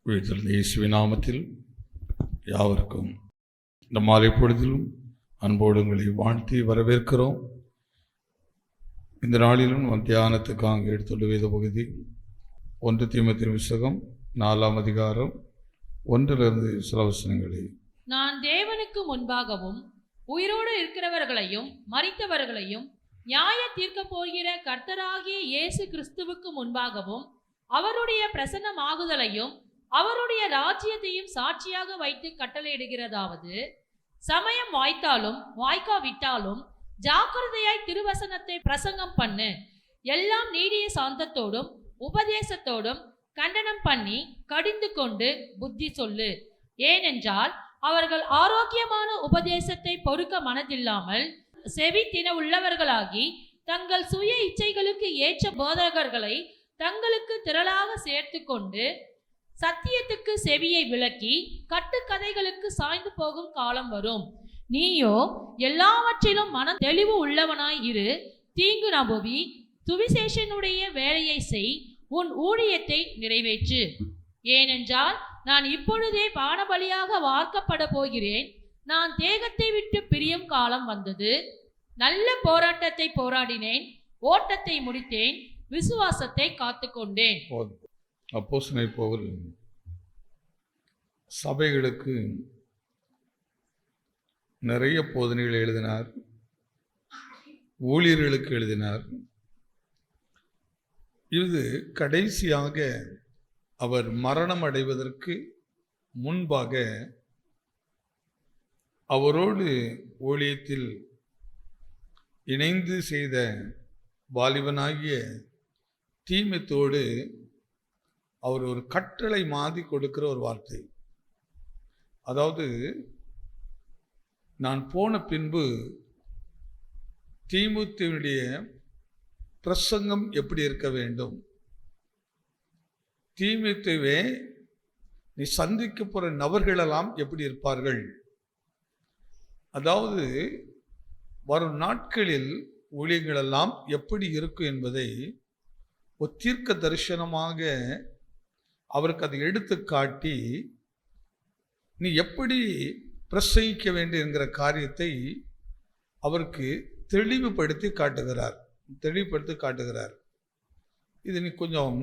வீட்டில் இயேசுவின் நாமத்தில் யாவருக்கும் இந்த மாலை பொழுதிலும் அன்போடு உங்களை வாழ்த்தி வரவேற்கிறோம். இந்த நாளிலும் தியானத்துக்காக எடுத்துள்ள வேத பகுதி 1 தீமோத்தேயு புத்தகம் 4ஆம் அதிகாரம் 1 சில வசனங்களை. நான் தேவனுக்கு முன்பாகவும் உயிரோடு இருக்கிறவர்களையும் மரித்தவர்களையும் நியாய தீர்க்க போகிற கர்த்தராகிய இயேசு கிறிஸ்துவுக்கு முன்பாகவும் அவருடைய பிரசன்னமாகுதலையும் அவருடைய ராஜ்யத்தையும் சாட்சியாக வைத்து கட்டளையிடுகிறதாவது, சமயம் வாய்த்தாலும் வாய்க்காவிட்டாலும் ஜாக்கிரதையாய் திருவசனத்தை பிரசங்கம் பண்ணு. எல்லாம் நீடிய சாந்தத்தோடும் உபதேசத்தோடும் கண்டனம் பண்ணி கடிந்து கொண்டு புத்தி சொல்லு. ஏனென்றால் அவர்கள் ஆரோக்கியமான உபதேசத்தை பொறுக்க மனதில்லாமல் செவி தின உள்ளவர்களாகி தங்கள் சுய இச்சைகளுக்கு ஏற்ற போதகர்களை தங்களுக்கு திரளாக சேர்த்து கொண்டு சத்தியத்துக்கு செவியை விலக்கி கட்டுக்கதைகளுக்கு சாய்ந்து போகும் காலம் வரும். நீயோ எல்லாவற்றிலும் மன தெளிவு உள்ளவனாய் இரு. தீங்கு நம்புவி சுவிசேஷனுடைய வேலையை செய். உன் ஊழியத்தை நிறைவேற்று. ஏனென்றால் நான் இப்பொழுதே பானபலியாக வார்க்கப்பட போகிறேன். நான் தேகத்தை விட்டு பிரியும் காலம் வந்தது. நல்ல போராட்டத்தை போராடினேன், ஓட்டத்தை முடித்தேன், விசுவாசத்தை காத்துக்கொண்டேன். அப்போஸ்தலனாகிய பவுல் சபைகளுக்கு நிறைய போதனைகள் எழுதினார், ஊழியர்களுக்கு எழுதினார். இது கடைசியாக அவர் மரணம் அடைவதற்கு முன்பாக அவரோடு ஊழியத்தில் இணைந்து செய்த வாலிபனாகிய தீமோத்தேயுவோடு அவர் ஒரு கட்டளை மாதிரி கொடுக்கிற ஒரு வார்த்தை. அதாவது, நான் போன பின்பு தீமோத்தேயுவுடைய பிரசங்கம் எப்படி இருக்க வேண்டும், தீமோத்தேயுவே நீ சந்திக்க போகிற நபர்களெல்லாம் எப்படி இருப்பார்கள், அதாவது வரும் நாட்களில் ஊழியங்களெல்லாம் எப்படி இருக்கும் என்பதை ஒரு தீர்க்க தரிசனமாக அவருக்கு அதை எடுத்து காட்டி நீ எப்படி பிரசங்கிக்க வேண்டும் என்கிற காரியத்தை அவருக்கு தெளிவுபடுத்தி காட்டுகிறார். இது நீ கொஞ்சம்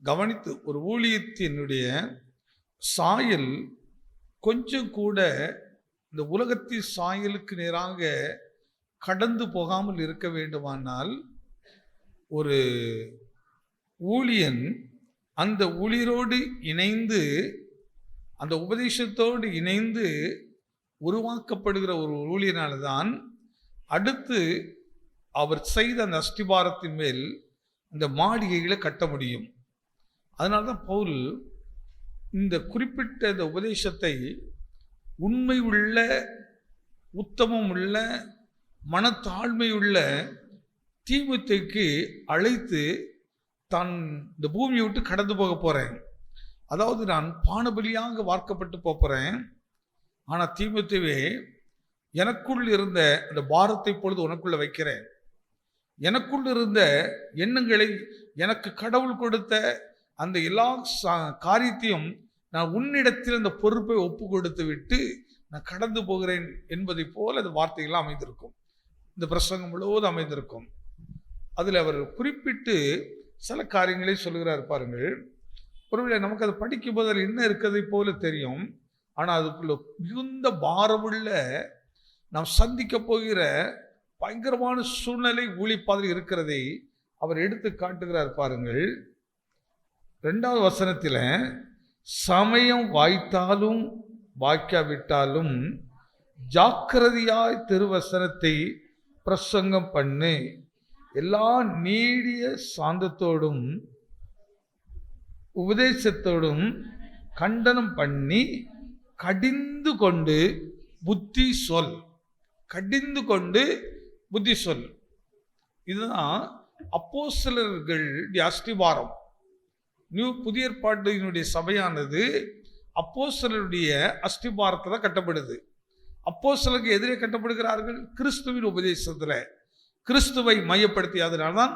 கவனித்து, ஒரு ஊழியத்தினுடைய சாயல் கொஞ்சம் கூட இந்த உலகத்தின் சாயலுக்கு நேராக கடந்து போகாமல் இருக்க வேண்டுமானால், ஒரு ஊழியன் அந்த ஊழியரோடு இணைந்து அந்த உபதேசத்தோடு இணைந்து உருவாக்கப்படுகிற ஒரு ஊழியனால்தான் அடுத்து அவர் செய்த அந்த அஸ்திபாரத்தின் மேல் அந்த மாளிகைகளை கட்ட முடியும். அதனால்தான் பவுல் இந்த குறிப்பிட்ட இந்த உபதேசத்தை உண்மை உள்ள, உத்தமம் உள்ள, மனத்தாழ்மையுள்ள தீமோத்தேயுவுக்கு அழைத்து தான் இந்த பூமியை விட்டு கடந்து போக போகிறேன், அதாவது நான் பானபலியாக வார்க்கப்பட்டு போகிறேன், ஆனால் தீமோத்தேயுவே எனக்குள் இருந்த அந்த பாரத்தை பொழுது உனக்குள்ள வைக்கிறேன், எனக்குள் இருந்த எண்ணங்களை, எனக்கு கடவுள் கொடுத்த அந்த எல்லா காரியத்தையும் நான் உன்னிடத்தில் அந்த பொறுப்பை ஒப்பு கொடுத்து விட்டு நான் கடந்து போகிறேன் என்பதை போல அந்த வார்த்தைகள்லாம் அமைந்திருக்கும். இந்த பிரசங்கம் முழுவதும் அமைந்திருக்கும். அதில் அவர் குறிப்பிட்டு சில காரியங்களை சொல்லுகிறார் பாருங்கள். ஒருவேளை நமக்கு அதை படிக்கும் போது அதில் என்ன இருக்கிறதை போல தெரியும், ஆனால் அதுக்குள்ள மிகுந்த பாரமுள்ள நாம் சந்திக்க போகிற பயங்கரமான சூழ்நிலை ஊழிப்பாதையில் இருக்கிறதை அவர் எடுத்து காட்டுகிறார் பாருங்கள். 2வது வசனத்தில், சமயம் வாய்த்தாலும் வாய்க்காவிட்டாலும் ஜாக்கிரதையாய் திருவசனத்தை பிரசங்கம் பண்ணு. எல்லா நீடிய சாந்தத்தோடும் உபதேசத்தோடும் கண்டனம் பண்ணி கடிந்து கொண்டு புத்தி சொல். கடிந்து கொண்டு புத்தி சொல். இதுதான் அப்போஸ்தலர்களுடைய அஸ்திபாரம். புதிய ஏற்பாட்டினுடைய சபையானது அப்போஸ்தலருடைய அஸ்திபாரத்தில் தான் கட்டப்படுது. அப்போஸ்தலருக்கு எதிரே கட்டப்படுகிறார்கள் கிறிஸ்துவின் உபதேசத்தில், கிறிஸ்துவை மையப்படுத்தி. அதனால்தான்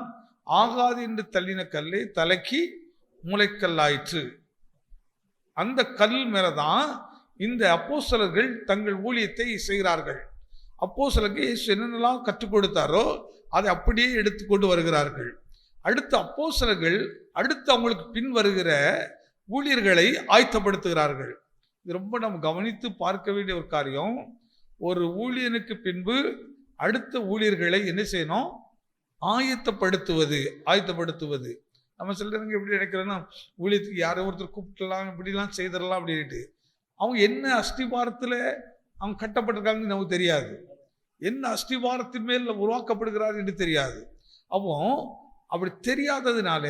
ஆகாது என்று தள்ளின கல்லே தலைக்கு மூளைக்கல்லாயிற்று. அந்த கல் மேலதான் இந்த அப்போஸ்தலர்கள் தங்கள் ஊழியத்தை செய்கிறார்கள். அப்போஸ்தலருக்கு இயேசு என்னென்னலாம் கற்றுக் கொடுத்தாரோ அதை அப்படியே எடுத்துக்கொண்டு வருகிறார்கள். அடுத்த அப்போஸ்தலர்கள் அடுத்து அவங்களுக்கு பின் வருகிற ஊழியர்களை ஆயத்தப்படுத்துகிறார்கள். இது ரொம்ப நம்ம கவனித்து பார்க்க வேண்டிய ஒரு காரியம். ஒரு ஊழியனுக்கு பின்பு அடுத்த ஊழியர்களை என்ன செய்யணும்? ஆயத்தப்படுத்துவது. நம்ம சிலருங்க எப்படி நினைக்கிறோன்னா, ஊழியத்துக்கு யாரோ ஒருத்தர் கூப்பிட்டுலாம் இப்படிலாம் செய்திடலாம் அப்படின்ட்டு. அவங்க என்ன அஸ்திபாரத்தில் அவங்க கட்டப்பட்டிருக்காங்கன்னு நமக்கு தெரியாது. என்ன அஸ்திபாரத்தின் மேல் உருவாக்கப்படுகிறார் என்று தெரியாது. அப்படி தெரியாததுனால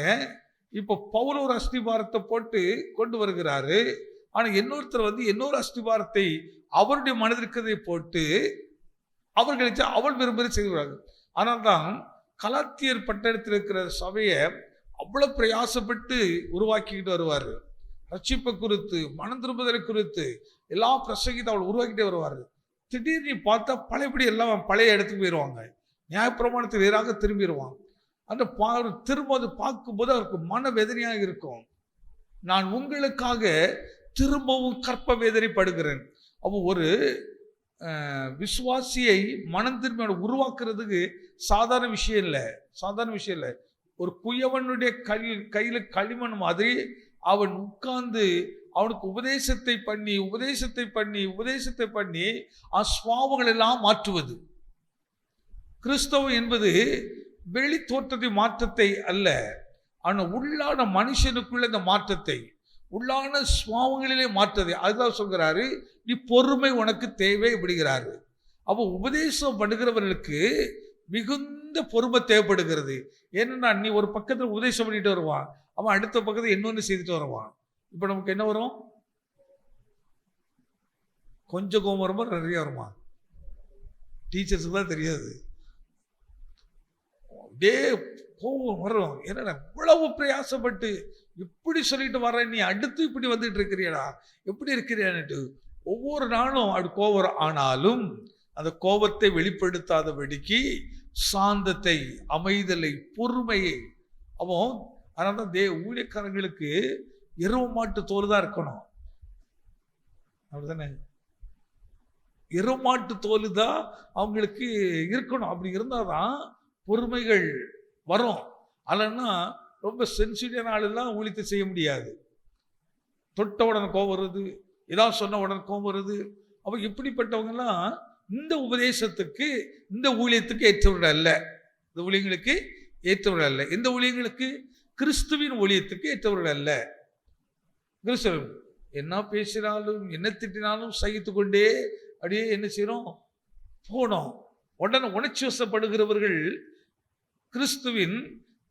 இப்போ பவுல் ஒரு அஸ்திபாரத்தை போட்டு கொண்டு வருகிறாரு. ஆனால் இன்னொருத்தர் இன்னொரு அஸ்திபாரத்தை அவருடைய மனதிற்கதை போட்டு அவர்களுக்கு அவள் விரும்புகிறதை செய்கிறார்கள். ஆனால் தான் கலாத்தியர் பட்டணத்தில் இருக்கிற சபையை அவ்வளவு பிரயாசப்பட்டு உருவாக்கிக்கிட்டு வருவார். ரட்சிப்பை குறித்து, மனம் திரும்புதலை குறித்து எல்லா பிரசங்கித்தை அவள் உருவாக்கிட்டே வருவார். திடீர்னு பார்த்தா பழையபடி எல்லாம் பழைய இடத்துக்கு போயிடுவாங்க. நியாயப்பிரமாணத்துக்கு வேறாக திரும்பிடுவாங்க. அந்த திரும்ப அது பார்க்கும்போது அவருக்கு மன வேதனையாக இருக்கும். நான் உங்களுக்காக திரும்பவும் கற்ப வேதனைப்படுகிறேன். அப்போ ஒரு விசுவாசியை மனம் திரும்பி உருவாக்குறதுக்கு சாதாரண விஷயம் இல்லை. ஒரு குயவனுடைய கையில களிமண் மாதிரி அவன் உட்கார்ந்து அவனுக்கு உபதேசத்தை பண்ணி சுவாபங்கள் எல்லாம் மாற்றுவது. கிறிஸ்தவம் என்பது வெளி தோற்றத்தை மாற்றத்தை அல்ல, ஆனால் உள்ளான மனுஷனுக்குள்ள இந்த மாற்றத்தை, உள்ளான சுவாபங்களிலே மாற்றதை. அதுதான் சொல்கிறாரு, நீ பொறுமை உனக்கு தேவை அப்படிங்கிறாரு. அப்போ உபதேசம் பண்ணுகிறவர்களுக்கு மிகுந்த பொறுமை தேவைப்படுகிறது. ஏன்னா நீ ஒரு பக்கத்தில் உபதேசம் பண்ணிட்டு வருவான், அவன் அடுத்த பக்கத்தில் இன்னொன்று செய்துட்டு வருவான். இப்போ நமக்கு என்ன வரும்? கொஞ்சம் கோபம் வருமா நிறைய வருமா? டீச்சர்ஸுக்கு தான் தெரியாது. அப்படியே கோபம் வரும். என்னடா இவ்வளவு பிரயாசப்பட்டு இப்படி சொல்லிட்டு வர்ற, நீ அடுத்து இப்படி வந்துட்டு இருக்கிறியடா, எப்படி இருக்கிறியான்ட்டு ஒவ்வொரு நாளும் அப்படி கோபம். ஆனாலும் அந்த கோபத்தை வெளிப்படுத்தாதபடிக்கு சாந்தத்தை, அமைதலை, பொறுமையை அதனால தான் ஊழியக்காரங்களுக்கு எருவ மாட்டு தோல் தான் இருக்கணும். அப்படிதானே? எருவ மாட்டு தோல் தான் அவங்களுக்கு இருக்கணும். அப்படி இருந்தாதான் பொறுமைகள் வரும். அல்லன்னா ரொம்ப சென்சிட்டிவான ஆளெல்லாம் ஊழியத்தை செய்ய முடியாது. தொட்ட உடனே கோபம் வருது, ஏதாவது சொன்ன உடனே கோபம் வருது. அப்போ இப்படிப்பட்டவங்கெல்லாம் இந்த உபதேசத்துக்கு, இந்த ஊழியத்துக்கு ஏற்றவர்கள் அல்ல. இந்த ஊழியங்களுக்கு ஏற்றவர்கள் அல்ல. இந்த ஊழியங்களுக்கு, கிறிஸ்துவின் ஊழியத்துக்கு ஏற்றவர்கள் அல்ல. கிறிஸ்துவ என்ன பேசினாலும் என்ன திட்டினாலும் சகித்து கொண்டே அப்படியே என்ன செய்யறோம்? போனோம். உடனே உணர்ச்சி வசப்படுகிறவர்கள் கிறிஸ்துவின்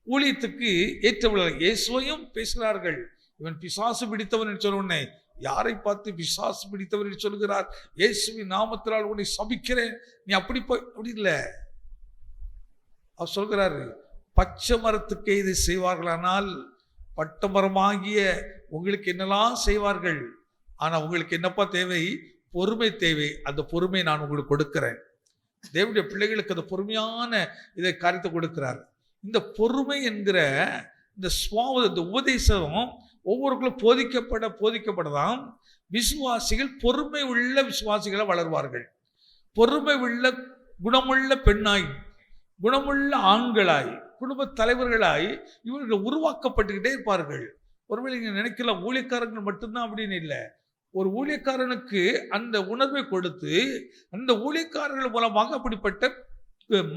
ஊழியத்துக்கு ஏற்றவர்கள். இயேசுவையும் பேசுகிறார்கள், இவன் பிசாசு பிடித்தவன் என்று சொல்லுவனே. யாரை பார்த்து பிசாசு பிடித்தவர் என்று சொல்கிறார்? இயேசுவின் நாமத்தினால் உன்னை சபிக்கிறேன், நீ அப்படி இல்லை. அவர் சொல்கிறாரு, பச்சை மரத்துக்கு இது செய்வார்களானால் பட்ட மரமாகிய உங்களுக்கு என்னெல்லாம் செய்வார்கள். ஆனா உங்களுக்கு என்னப்பா தேவை? பொறுமை தேவை. அந்த பொறுமை நான் உங்களுக்கு கொடுக்கிறேன். தேவனுடைய பிள்ளைகளுக்கு அந்த பொறுமையான இதை காரியத்தை கொடுக்கிறார். இந்த பொறுமை என்கிற இந்த உபதேசம் ஒவ்வொருக்குள்ள போதிக்கப்படதான் விசுவாசிகள் பொறுமை உள்ள விசுவாசிகளை வளர்வார்கள். பொறுமை உள்ள குணமுள்ள பெண்ணாய், குணமுள்ள ஆண்களாய், குடும்ப தலைவர்களாய் இவர்கள் உருவாக்கப்பட்டுக்கிட்டே இருப்பார்கள். ஒருவேளை நீங்க நினைக்கலாம் ஊழியக்காரர்கள் மட்டும்தான் அப்படின்னு இல்லை. ஒரு ஊழியக்காரனுக்கு அந்த உணர்வை கொடுத்து அந்த ஊழியக்காரர்கள் மூலமாக அப்படிப்பட்ட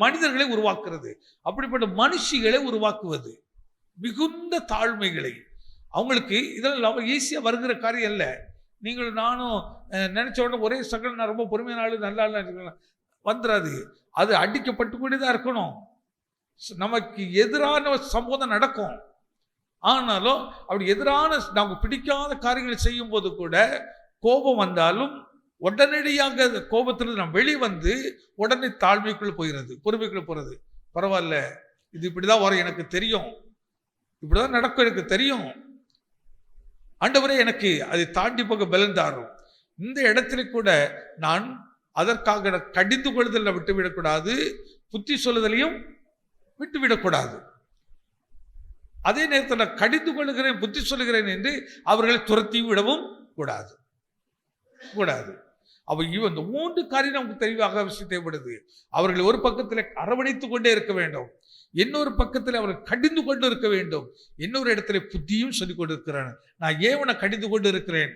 மனிதர்களை உருவாக்குறது, அப்படிப்பட்ட மனுஷிகளை உருவாக்குவது, மிகுந்த தாழ்மைகளை அவங்களுக்கு. இதெல்லாம் ஈஸியா வருகிற காரியம் இல்லை. நீங்கள் நானும் நினைச்ச உடனே ஒரே சகல் நான் ரொம்ப பொறுமையான ஆளு, நல்ல ஆள் வந்துடாது. அது அடிக்கப்பட்டு கொண்டுதான் இருக்கணும். நமக்கு எதிரான சம்பவம் நடக்கும். ஆனாலும் அப்படி எதிரான நமக்கு பிடிக்காத காரியங்களை செய்யும் போது கூட கோபம் வந்தாலும் உடனடியாக கோபத்திலிருந்து நம்ம வெளியே வந்து உடனே தாழ்மைக்குள்ள போகிறது, பொறுமைக்குள்ள போறது. பரவாயில்ல, இது இப்படிதான் வரும், எனக்கு தெரியும், இப்படிதான் நடக்கும், எனக்கு தெரியும். ஆண்டவரே எனக்கு அதை தாண்டி போக பலன் தாரும். இந்த இடத்துல கூட நான் அதற்காக கடிந்து கொள்ளுதல விட்டுவிடக்கூடாது, புத்தி சொல்லுதலையும் விட்டுவிடக்கூடாது. அதே நேரத்தில் நான் கடிந்து கொள்ளுகிறேன், புத்தி சொல்லுகிறேன் என்று அவர்களை துரத்தி விடவும் கூடாது. இந்த 3 காரியம் நமக்கு தெளிவாக அவசியம் தேவைப்படுது. அவர்கள் ஒரு பக்கத்தில் அரவணைத்து கொண்டே இருக்க வேண்டும், இன்னொரு பக்கத்தில் அவர்கள் கடிந்து கொண்டு இருக்க வேண்டும், இன்னொரு இடத்துல புத்தியும் சொல்லிக் கொண்டிருக்கிறேன். நான் ஏவனை கடிந்து கொண்டு இருக்கிறேன்,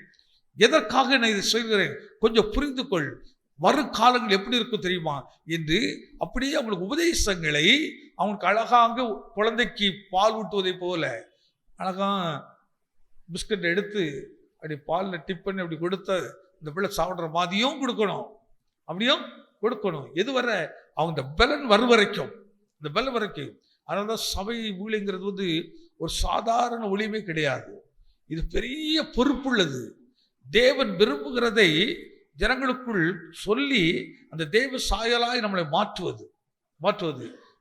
எதற்காக நான் இதை சொல்கிறேன், கொஞ்சம் புரிந்து கொள், வரும் காலங்கள் எப்படி இருக்கும் தெரியுமா என்று அப்படியே அவங்களுக்கு உபதேசங்களை அவங்களுக்கு அழகாக குழந்தைக்கு பால் ஊட்டுவதை போல அழகா பிஸ்கட் எடுத்து அப்படி பாலில் டிப் பண்ணி அப்படி கொடுத்த இந்த பிள்ளை சாப்பிட்ற மாதிரியும் கொடுக்கணும், அப்படியும் கொடுக்கணும். எது வர அவங்க இந்த பலன் வரும் வரைக்கும், இந்த பலன் வரைக்கும். அதனால தான் சபை ஊழியங்கிறது ஒரு சாதாரண ஊழியமே கிடையாது. இது பெரிய பொறுப்புள்ளது. தேவன் விரும்புகிறதை ஜனங்களுக்குள் சொல்லி அந்த தேவ சாயலாய் நம்மளை மாற்றுவது.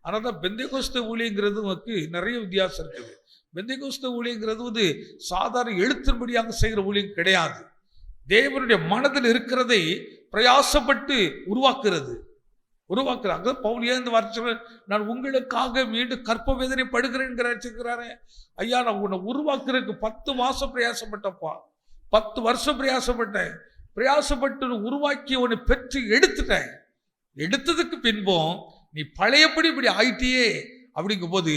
அதனால தான் பெந்தேகோஸ்தே ஊழியங்கிறது நமக்கு நிறைய வித்தியாசம் இருக்குது. பெந்தேகோஸ்தே ஊழியங்கிறது சாதாரண எழுத்தின்படியாக செய்கிற ஊழியம் கிடையாது. தேவனுடைய மனதில் இருக்கிறதை பிரயாசப்பட்டு உருவாக்குறது. பவுல் ஏன் இந்த வார்த்தை, நான் உங்களுக்காக மீண்டும் கற்ப வேதனை படுகிறேன். ஐயா, நான் உன்னை உருவாக்குறதுக்கு 10 மாசம் பிரயாசப்பட்டப்பா, 10 வருஷம் பிரயாசப்பட்டு உருவாக்கி உன்னை பெற்று எடுத்துட்டேன். எடுத்ததுக்கு பின்பும் நீ பழையபடி இப்படி ஆயிட்டியே அப்படிங்கும் போது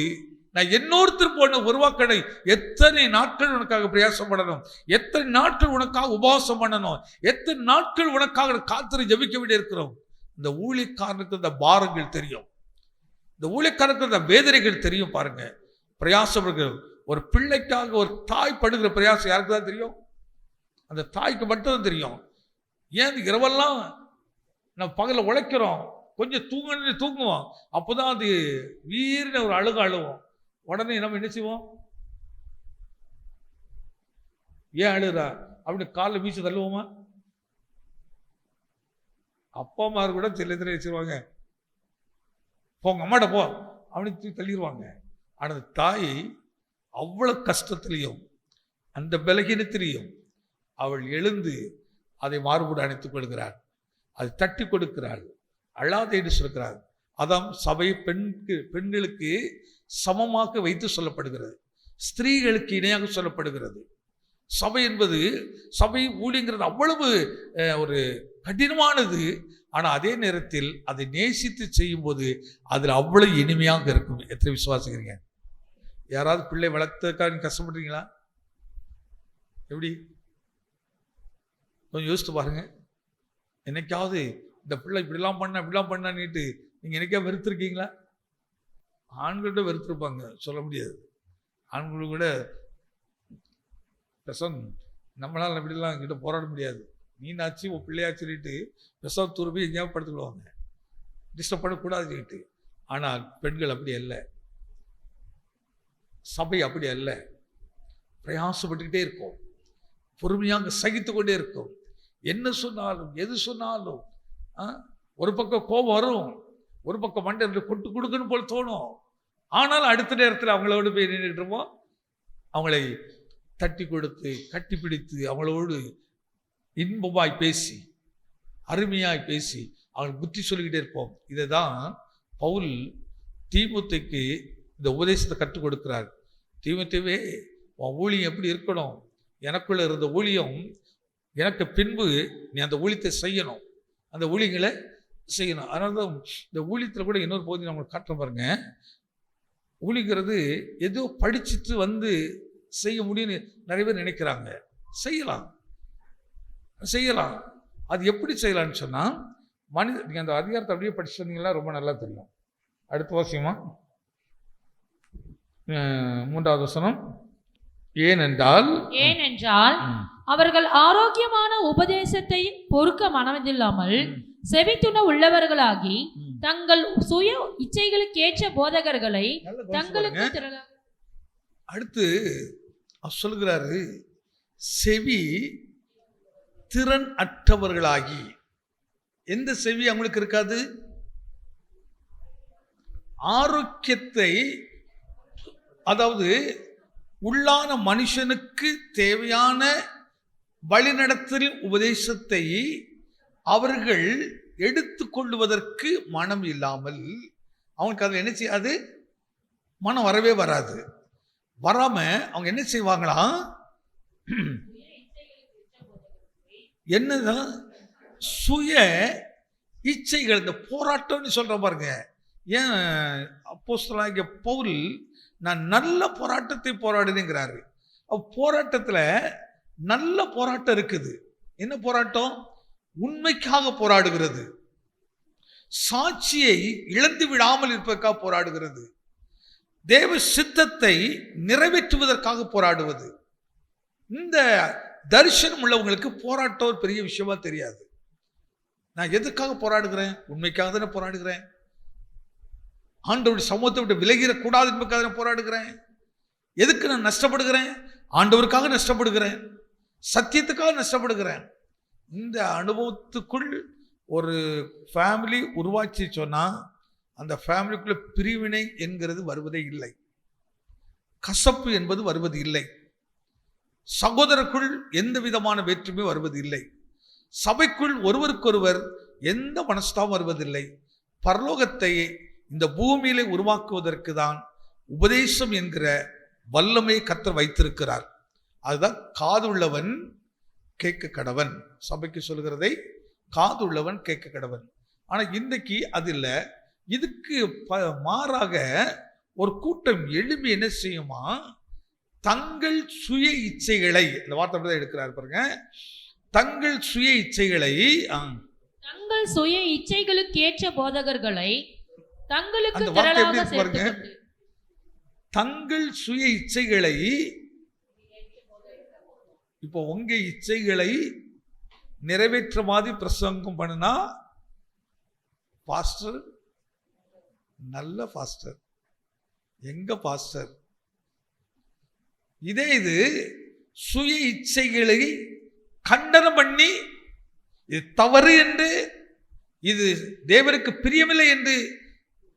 நான் இன்னொருத்தர் போன உருவாக்கடை எத்தனை நாட்கள் உனக்காக பிரயாசம் பண்ணணும், எத்தனை நாட்கள் உனக்காக உபவாசம் பண்ணணும், எத்தனை நாட்கள் உனக்காக காத்திரை ஜபிக்க வேண்டிய இருக்கிறோம். இந்த ஊழியக்காரனுக்கு இந்த பாரங்கள் தெரியும், இந்த ஊழியக்காரனுக்கு இந்த வேதனைகள் தெரியும். பாருங்க, பிரயாசப்படுகிற ஒரு பிள்ளைக்காக ஒரு தாய் படுகிற பிரயாசம் யாருக்கு தான் தெரியும்? அந்த தாய்க்கு மட்டும்தான் தெரியும். ஏன் இரவெல்லாம் நம்ம பகல உழைக்கிறோம், கொஞ்சம் தூங்குவோம், அப்போதான் அது வீரின ஒரு அழுவோம். உடனே நம்ம என்ன செய்வோம்? ஏன் அழுறா அப்படின்னு காலில் வீச்சு தள்ளுவோமா? அப்பா அம்மா கூட சில வச்சிருவாங்க, போங்க அம்மாட்ட போ அப்படின்னு தள்ளிடுவாங்க. ஆனால் தாய் அவ்வளவு கஷ்டத்திலையும் அந்த பலகீனத்திலையும் அவள் எழுந்து அதை மாறுபடு அணைத்துக் கொள்கிறாள், அதை தட்டி கொடுக்கிறாள், அழாதே என்று சொல்கிறாள். அதான் சபை பெண்களுக்கு சமமாக வைத்து சொல்லப்படுகிறது, ஸ்திரீகளுக்கு இணையாக சொல்லப்படுகிறது. சபை என்பது, சபை ஊழியங்கிறது அவ்வளவு ஒரு கடினமானது. ஆனால் அதே நேரத்தில் அதை நேசித்து செய்யும் போது அதில் அவ்வளவு இனிமையாக இருக்கும். எத்தனை விசுவாசிக்கிறீங்க? யாராவது பிள்ளை வளர்த்ததுக்காக கஷ்டப்படுறீங்களா? எப்படி கொஞ்சம் யோசித்து பாருங்க. என்னைக்காவது இந்த பிள்ளை இப்படிலாம் பண்ணான்னுட்டு நீங்கள் என்னைக்கா வெறுத்துருக்கீங்களா? ஆண்கள்கிட்ட வெறுத்துருப்பாங்க, சொல்ல முடியாது. ஆண்கள் கூட பெசம் நம்மளால் இப்படிலாம் கிட்ட போராட முடியாது, நீனாச்சு உன் பிள்ளையாச்சுட்டு பெசம் துருப்பி எங்கேயாவது படுத்துக்கிடுவாங்க, டிஸ்டர்ப் பண்ணக்கூடாது சொல்லிட்டு. ஆனால் பெண்கள் அப்படி அல்ல, சபை அப்படி அல்ல. பிரயாசப்பட்டுக்கிட்டே இருக்கும், பொறுமையாக சகித்து கொண்டே இருக்கும். என்ன சொன்னாலும் எது சொன்னாலும் ஒரு பக்கம் கோபம் வரும், ஒரு பக்கம் மண்டை கொட்டு கொடுக்கணும் போல தோணும். ஆனால் அடுத்த நேரத்தில் அவங்களோடு போய் நின்றுட்டுருப்போம், அவங்களை தட்டி கொடுத்து கட்டி பிடித்து அவங்களோடு இன்பமாய் பேசி அருமையாய் பேசி அவங்களுக்கு புத்தி சொல்லிக்கிட்டே இருப்போம். இதை தான் பவுல் தீமோத்தேயுக்கு இந்த உபதேசத்தை கற்றுக் கொடுக்கிறார். தீமோத்தேயுவே, உன் ஊழியம் எப்படி இருக்கணும்? எனக்குள்ள இருந்த ஊழியம், எனக்கு பின்பு நீ அந்த ஊழியத்தை செய்யணும், அந்த ஊழியங்களை செய்யணும். அதனால தான் இந்த ஊழியத்தில் கூட இன்னொரு பகுதி நம்மளுக்கு காட்டுற பாருங்க. ஊழியங்கிறது ஏதோ படிச்சுட்டு வந்து செய்ய முடியும்னு நிறைய பேர் நினைக்கிறாங்க. செய்யலாம். அது எப்படி செய்யலாம்னு சொன்னால், நீங்கள் அந்த அதிகாரத்தை அப்படியே படிச்சு வந்தீங்கன்னா ரொம்ப நல்லா தெரியும். அடுத்த வாசியமா 3வது வசனம். ஏனென்றால் அவர்கள் ஆரோக்கியமான உபதேசத்தை பொறுக்க மனதில்லாமல் செவித்துண உள்ளவர்களாகி தங்கள் சுய இச்சைகளுக்கேற்ற போதகர்களை தங்களுக்கு அடுத்து சொல்கிறாரு, செவி திறன் அற்றவர்களாகி. எந்த செவி அவங்களுக்கு இருக்காது? ஆரோக்கியத்தை, அதாவது உள்ளான மனுஷனுக்கு தேவையான வழிநடத்தல் உபதேசத்தை அவர்கள் எடுத்துக்கொள்வதற்கு மனம் இல்லாமல் அவங்களுக்கு அதில் என்ன செய்யாது? மனம் வரவே வராது. வராம அவங்க என்ன செய்வாங்களாம்? என்னதான் சுய இச்சைகள், இந்த போராட்டம்னு சொல்ற பாருங்க. ஏன் அப்போஸ்தலனாகிய பவுல் நான் நல்ல போராட்டத்தை போராடுனேங்கிறாரு. போராட்டத்துல நல்ல போராட்டம் இருக்குது. என்ன போராட்டம்? உண்மைக்காக போராடுகிறது, சாட்சியை இழந்து விடாமல் இருப்பதற்காக போராடுகிறது, தேவ சித்தத்தை நிறைவேற்றுவதற்காக போராடுவது. இந்த தரிசனம் உள்ளவங்களுக்கு போராட்டம் ஒரு பெரிய விஷயமா தெரியாது. நான் எதுக்காக போராடுகிறேன்? உண்மைக்காக தானே போராடுகிறேன். ஆண்டவருடைய சமூகத்தை விட்டு விலகிடக்கூடாது என்பதற்காக தானே போராடுகிறேன். எதுக்கு நான் நஷ்டப்படுகிறேன்? ஆண்டவருக்காக நஷ்டப்படுகிறேன், சத்தியத்துக்காக நஷ்டப்படுகிறேன். இந்த அனுபவத்துக்குள் ஒரு ஃபேமிலி உருவாக்கி சொன்னா அந்த ஃபேமிலிக்குள்ள பிரிவினை என்கிறது வருவதே இல்லை, கசப்பு என்பது வருவது இல்லை, சகோதரருக்குள் எந்த விதமான வேற்றுமை வருவது இல்லை, சபைக்குள் ஒருவருக்கொருவர் எந்த மனஸ்தாபம் வருவதில்லை. பரலோகத்தை இந்த பூமியிலே உருவாக்குவதற்கு தான் உபதேசம் என்கிற வல்லமை கர்த்தர் வைத்திருக்கிறார். அதுதான் காதுள்ளவன் கேட்க கடவன். சபைக்கு சொல்கிறதை காதுள்ளவன் கேட்க கடவன். ஆனா இன்றைக்கு அது இல்லை. இதுக்கு மாறாக ஒரு கூட்டம் எழுப்பி என்ன செய்யுமா? தங்கள் சுய இச்சைகளை, இந்த வார்த்தை தான் எடுக்கிறார் பாருங்க, தங்கள் சுய இச்சைகளை, தங்கள் சுய இச்சைகளுக்கு ஏற்ற போதகர்களை தங்களுக்கு அந்த வார்த்தை எப்படி திரளாக பாருங்க, சேர்த்துக்கொண்டு தங்கள் சுய இச்சைகளை. இப்போ உங்க இச்சைகளை நிறைவேற்ற மாதிரி பிரசங்கம் பண்ணுனா பாஸ்டர் நல்ல பாஸ்டர், எங்க பாஸ்டர். இதே இது சுய இச்சைகளை கண்டனம் பண்ணி இது தவறு என்று, இது தேவருக்கு பிரியமில்லை என்று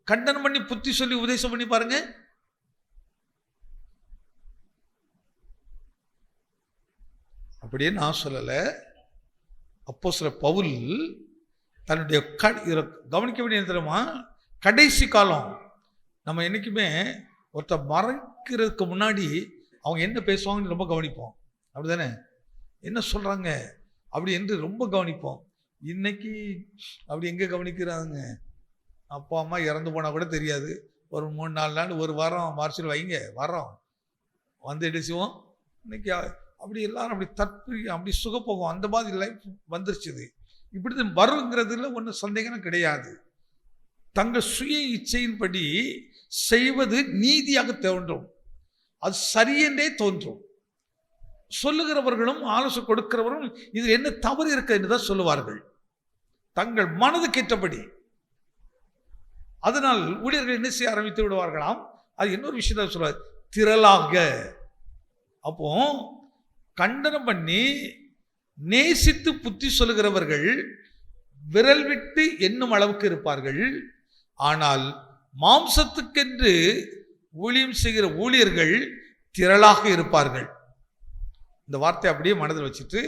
கண்டனம் பண்ணி புத்தி சொல்லி உபதேசம் பண்ணி பாருங்க. அப்படியே நான் சொல்லலை. அப்போஸ்தலர் பவுல் தன்னுடைய கவனிக்க வேண்டிய தெரியுமா? கடைசி காலம். நம்ம என்னைக்குமே ஒருத்தர் மறைக்கிறதுக்கு முன்னாடி அவங்க என்ன பேசுவாங்கன்னு ரொம்ப கவனிப்போம், அப்படிதானே? என்ன சொல்றாங்க அப்படி என்று ரொம்ப கவனிப்போம். இன்னைக்கு அப்படி எங்கே கவனிக்கிறாங்க? அப்பா அம்மா இறந்து போனால் கூட தெரியாது. ஒரு 3-4 நாள், ஒரு வாரம் மார்ச்சில் வைங்க, வரோம் வந்து எடுச்சுவோம். இன்னைக்கு அப்படி எல்லாரும் அப்படி தற்பி அப்படி சுகப்போகும், அந்த மாதிரி லைஃப் வந்துருச்சுது. இப்படி வருங்கிறதுல ஒன்றும் சந்தேகம் கிடையாது. தங்கள் சுய இச்சையின்படி செய்வது நீதியாக தோன்றும், அது சரியென்றே தோன்றும். சொல்லுகிறவர்களும் ஆலோசனை கொடுக்கிறவர்களும் இது என்ன தவறு இருக்கு என்று தான் சொல்லுவார்கள், தங்கள் மனதுக்கு ஏற்றபடி. அதனால் ஊழியர்கள் என்ன செய்ய ஆரம்பித்து விடுவார்களாம். அது இன்னொரு விஷயத்த சொல்றாரு, திரளாக. அப்போ கண்டனம் பண்ணி நேசித்து புத்தி சொல்லுகிறவர்கள் விரல் விட்டு எண்ணும் அளவுக்கு இருப்பார்கள். ஆனால் மாம்சத்துக்கென்று ஊழியம் செய்கிற ஊழியர்கள் திரளாக இருப்பார்கள். இந்த வார்த்தை அப்படியே மனதில் வச்சுட்டு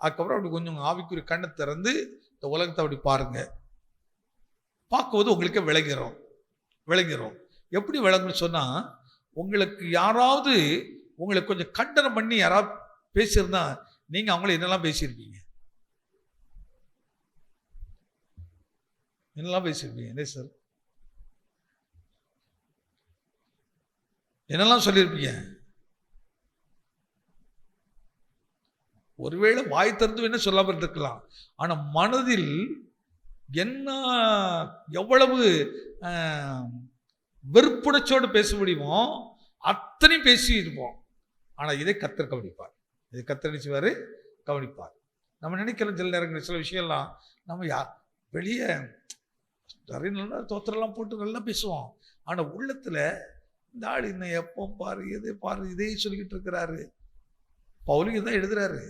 அதுக்கப்புறம் அப்படி கொஞ்சம் ஆவிக்குரிய கண்ணை திறந்து இந்த உலகத்தை அப்படி பாருங்க. பார்க்கும்போது உங்களுக்கு விளங்கிறோம். எப்படி விளங்குன்னு சொன்னா, உங்களுக்கு யாராவது உங்களை கொஞ்சம் கண்டனம் பண்ணி யாராவது பேசியிருந்தா நீங்க அவங்கள என்னெல்லாம் பேசியிருப்பீங்க? என்ன சார் என்னெல்லாம் சொல்லியிருப்பீங்க? ஒருவேளை வாய் திறந்து என்ன சொல்லாமல் இருக்கலாம், ஆனா மனதில் என்ன எவ்வளவு வெறுப்புணர்ச்சியோடு பேச முடியுமோ அத்தனையும் பேசி இருப்போம். ஆனா இதை கர்த்தர் கவனிப்பார், இதை கர்த்தர் நினைச்சுவாரு கவனிப்பார். நம்ம நினைக்கிறோம் சில நேரங்கள் சில விஷயம்லாம் நம்ம வெளியே நிறைய நல்லா தோத்திரம்லாம் போட்டு நல்லா பேசுவோம். ஆனா உள்ளத்துல இந்த ஆள் இன்னும் எப்போ பாரு எதை பாரு இதே சொல்லிக்கிட்டு இருக்கிறாரு. பவுலுக்கு தான் எழுதுறாரு.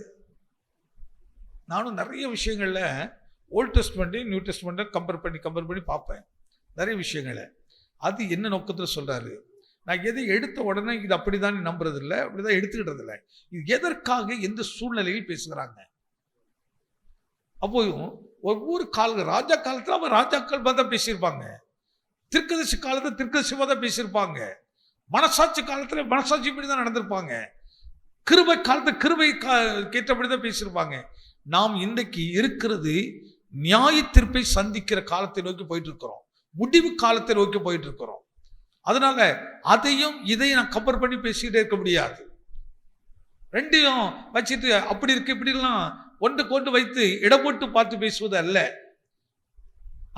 நானும் நிறைய விஷயங்கள்ல ஓல்ட் டெஸ்ட்மெண்ட்டையும் நியூ டெஸ்ட்மெண்ட்டையும் கம்பேர் பண்ணி பார்ப்பேன் நிறைய விஷயங்களை. அது என்ன நோக்கத்தில் சொல்றாரு? நான் எதை எடுத்த உடனே இது அப்படிதான் நம்புறது இல்லை, அப்படிதான் எடுத்துக்கிட்டது இல்லை. இது எதற்காக எந்த சூழ்நிலையில் பேசுகிறாங்க? அப்போ ஒவ்வொரு ராஜா காலத்தில் அவன் ராஜாக்கள் தான் பேசியிருப்பாங்க, தீர்க்கதரிசி காலத்தில் தீர்க்கதரிசியாக தான் பேசியிருப்பாங்க. மனசாட்சி காலத்துல மனசாட்சி தான் நடந்திருப்பாங்க. கிருபை காலத்துல கிருபை கேட்டபடிதான் பேசியிருப்பாங்க. நாம் இன்றைக்கு இருக்கிறது நியாய தீர்ப்பை சந்திக்கிற காலத்தை நோக்கி போயிட்டு இருக்கிறோம். முடிவு காலத்தை நோக்கி போயிட்டு இருக்கிறோம். அதனால அதையும் இதையும் நான் கம்பேர் பண்ணி பேசிக்கிட்டே இருக்க முடியாது. ரெண்டையும் வச்சுட்டு அப்படி இருக்கு இப்படிலாம் ஒன்று கொண்டு வைத்து இடம் போட்டு பார்த்து பேசுவது அல்ல.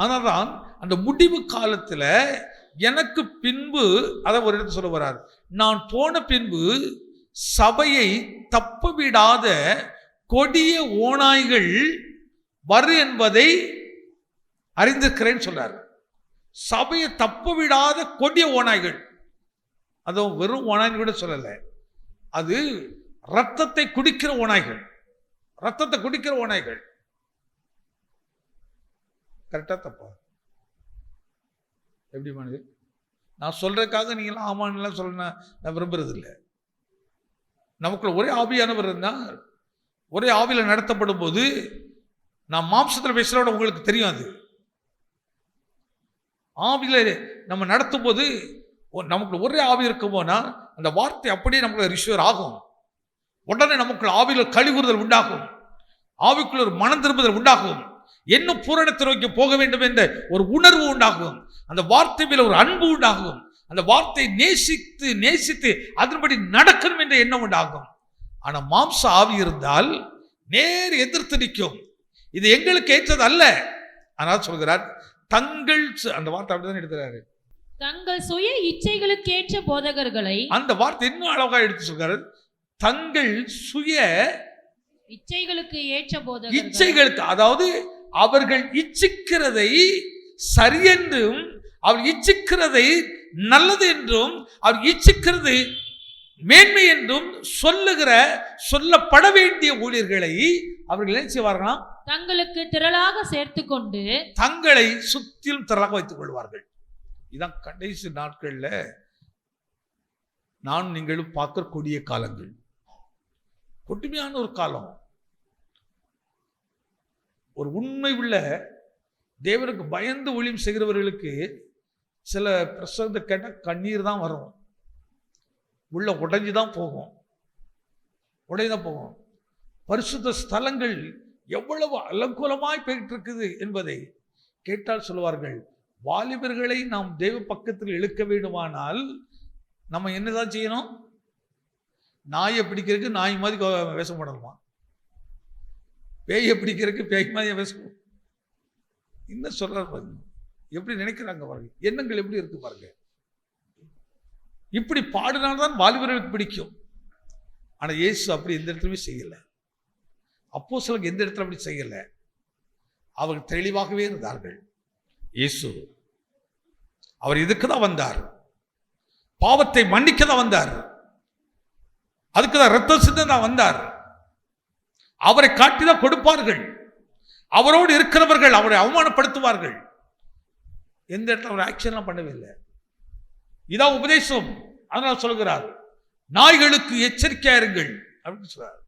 அதனால்தான் அந்த முடிவு காலத்துல எனக்கு பின்பு அதை ஒரு இடத்துல சொல்ல வர்றார், நான் போன பின்பு சபையை தப்ப விடாத கொடிய ஓநாய்கள் வரு என்பதை அறிந்திருக்கிறேன்னு சொல்றார். சபையை தப்ப விடாத கொடிய ஓநாய்கள், அதுவும் வெறும் ஓநாய்கள் கூட சொல்லல, அது ரத்தத்தை குடிக்கிற ஓநாய்கள். ரத்தத்தை குடிக்கிற ஓநாய்கள். கரெக்டா தப்பா? எப்படி பண்ணுது? நான் சொல்றதுக்காக நீங்களாம் ஆமான்லாம் சொல்ல நான் விரும்புறது இல்லை. நமக்குள்ள ஒரே ஆவியானவர் இருந்தால் ஒரே ஆவியில நடத்தப்படும் போது நான் மாம்சத்தில் பேசுறோட உங்களுக்கு தெரியும். அது ஆவியில நம்ம நடத்தும் போது நமக்குள்ள ஒரே ஆவி இருக்கும் போனா அந்த வார்த்தை அப்படியே நமக்குள்ள ரிஷுவர் ஆகும். உடனே நமக்குள்ள ஆவியில கழிவுறுதல் உண்டாகும், ஆவிக்குள்ள ஒரு மனம் திரும்புதல் உண்டாகும், இன்னும் பூரணத்தை நோக்கி போக வேண்டும் என்ற ஒரு உணர்வு உண்டாகும், அந்த வார்த்தை மேல ஒரு அன்பு உண்டாகும், அந்த வார்த்தை நேசித்து நேசித்து அதன்படி நடக்கணும் என்ற எண்ணம் உண்டாகும். ஆனா மாம்ச ஆவி இருந்தால் நேர் எதிர்த்து நிற்கும். இது எங்களுக்கு ஏற்றது அல்ல. ஆனால் சொல்கிறார் தங்கள், அந்த வார்த்தை அப்படிதான் எடுக்கிறாரு, தங்கள் சுய இச்சைகளுக்கு ஏற்ற போதகர்களை. அந்த வார்த்தை இன்னும் அழகா எடுத்து சொல்கிறாரு, தங்கள் சுய இச்சைகளுக்கு ஏற்ற போதகர்கள். இச்சைகளுக்கு, அதாவது அவர்கள் இச்சிக்கிறதை சரியென்றும் அவர் இச்சிக்கிறதை நல்லது என்றும் அவர் இச்சிக்கிறது மேன்மை என்றும் சொல்லுகிற சொல்லப்பட வேண்டிய ஊழியர்களை அவர்கள் என்ன செய்வார்களாம்? தங்களுக்கு திரளாக சேர்த்து கொண்டு தங்களை சுத்திலும் திரளாக வைத்துக் கொள்வார்கள். இதான் கடைசி நாட்கள்ல நான் நீங்களும் பார்க்கிற கொடிய காலங்கள். கொடுமையான ஒரு காலம். ஒரு உண்மை உள்ள தேவனுக்கு பயந்து ஊழியம் செய்கிறவர்களுக்கு சில பிரசங்கத்தை கேட்டால் கண்ணீர் தான் வரும், உள்ள உடைஞ்சுதான் போகும், உடையதான் போகும். பரிசுத்த ஸ்தலங்கள் எவ்வளவு அலங்கோலமாய் போயிட்டு இருக்குது என்பதை கேட்டால் சொல்லுவார்கள், வாலிபர்களை நாம் தேவ பக்கத்தில் இழுக்க வேண்டுமானால் நம்ம என்னதான் செய்யணும்? நாயை பிடிக்கிறதுக்கு நாய் மாதிரி வேஷம் போடணுமா? பேயை பிடிக்கிறதுக்கு பேய் மாதிரி வேஷம்? என்ன சொல்றாரு பாருங்க, எப்படி நினைக்கிறாங்க பாருங்க, எண்ணங்கள் எப்படி இருக்கு பாருங்க. இப்படி பாடினால்தான் வாலிபர்களுக்கு பிடிக்கும். ஆனா இயேசு அப்படி எந்த இடத்துலயுமே செய்யல. அப்போஸ்தலர்கள் எந்த இடத்துல அப்படி செய்யல. அவர்கள் தெளிவாகவே இருந்தார்கள். இயேசு அவர் இதுக்கு தான் வந்தார், பாவத்தை மன்னிக்க தான் வந்தார், அதுக்கு தான் ரத்தம் சிந்த தான் வந்தார். அவரை காட்டிதான் கொடுப்பார்கள். அவரோடு இருக்கிறவர்கள் அவரை அவமானப்படுத்துவார்கள். எந்த இடத்துல அவர் ஆக்ஷன்லாம் பண்ணவே இல்லை. இதான் உபதேசம். அதனால சொல்கிறார், நாய்களுக்கு எச்சரிக்கையா இருங்கள் அப்படின்னு சொல்றார்.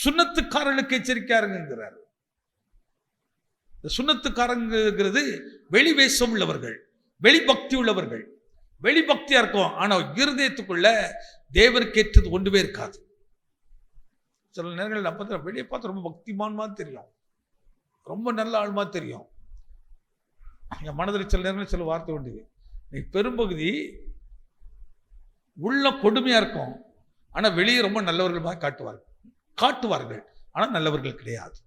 சுண்ணத்துக்காரர்களுக்கு எச்சரிக்கையா இருங்கிறார். சுண்ணத்துக்காரங்கிறது வெளிவேஷம் உள்ளவர்கள், வெளிபக்தி உள்ளவர்கள். வெளிபக்தியா இருக்கும், ஆனா இருதயத்துக்குள்ள தேவனுக்கு ஏற்றது ஒன்றுமே இருக்காது. சில நேரங்கள் நம்ம வெளியே பார்த்து ரொம்ப பக்திமான் மாதிரி தெரியும், ரொம்ப நல்ல ஆள் மாதிரி தெரியும். என் மனதில் சில நேரங்கள் சில வார்த்தை உண்டு, நீ பெரும்பகுதி உள்ள கொடுமையா இருக்கும், ஆனா வெளியே ரொம்ப நல்லவர்கள் மாதிரி காட்டுவார்கள், ஆனா நல்லவர்கள் கிடையாது,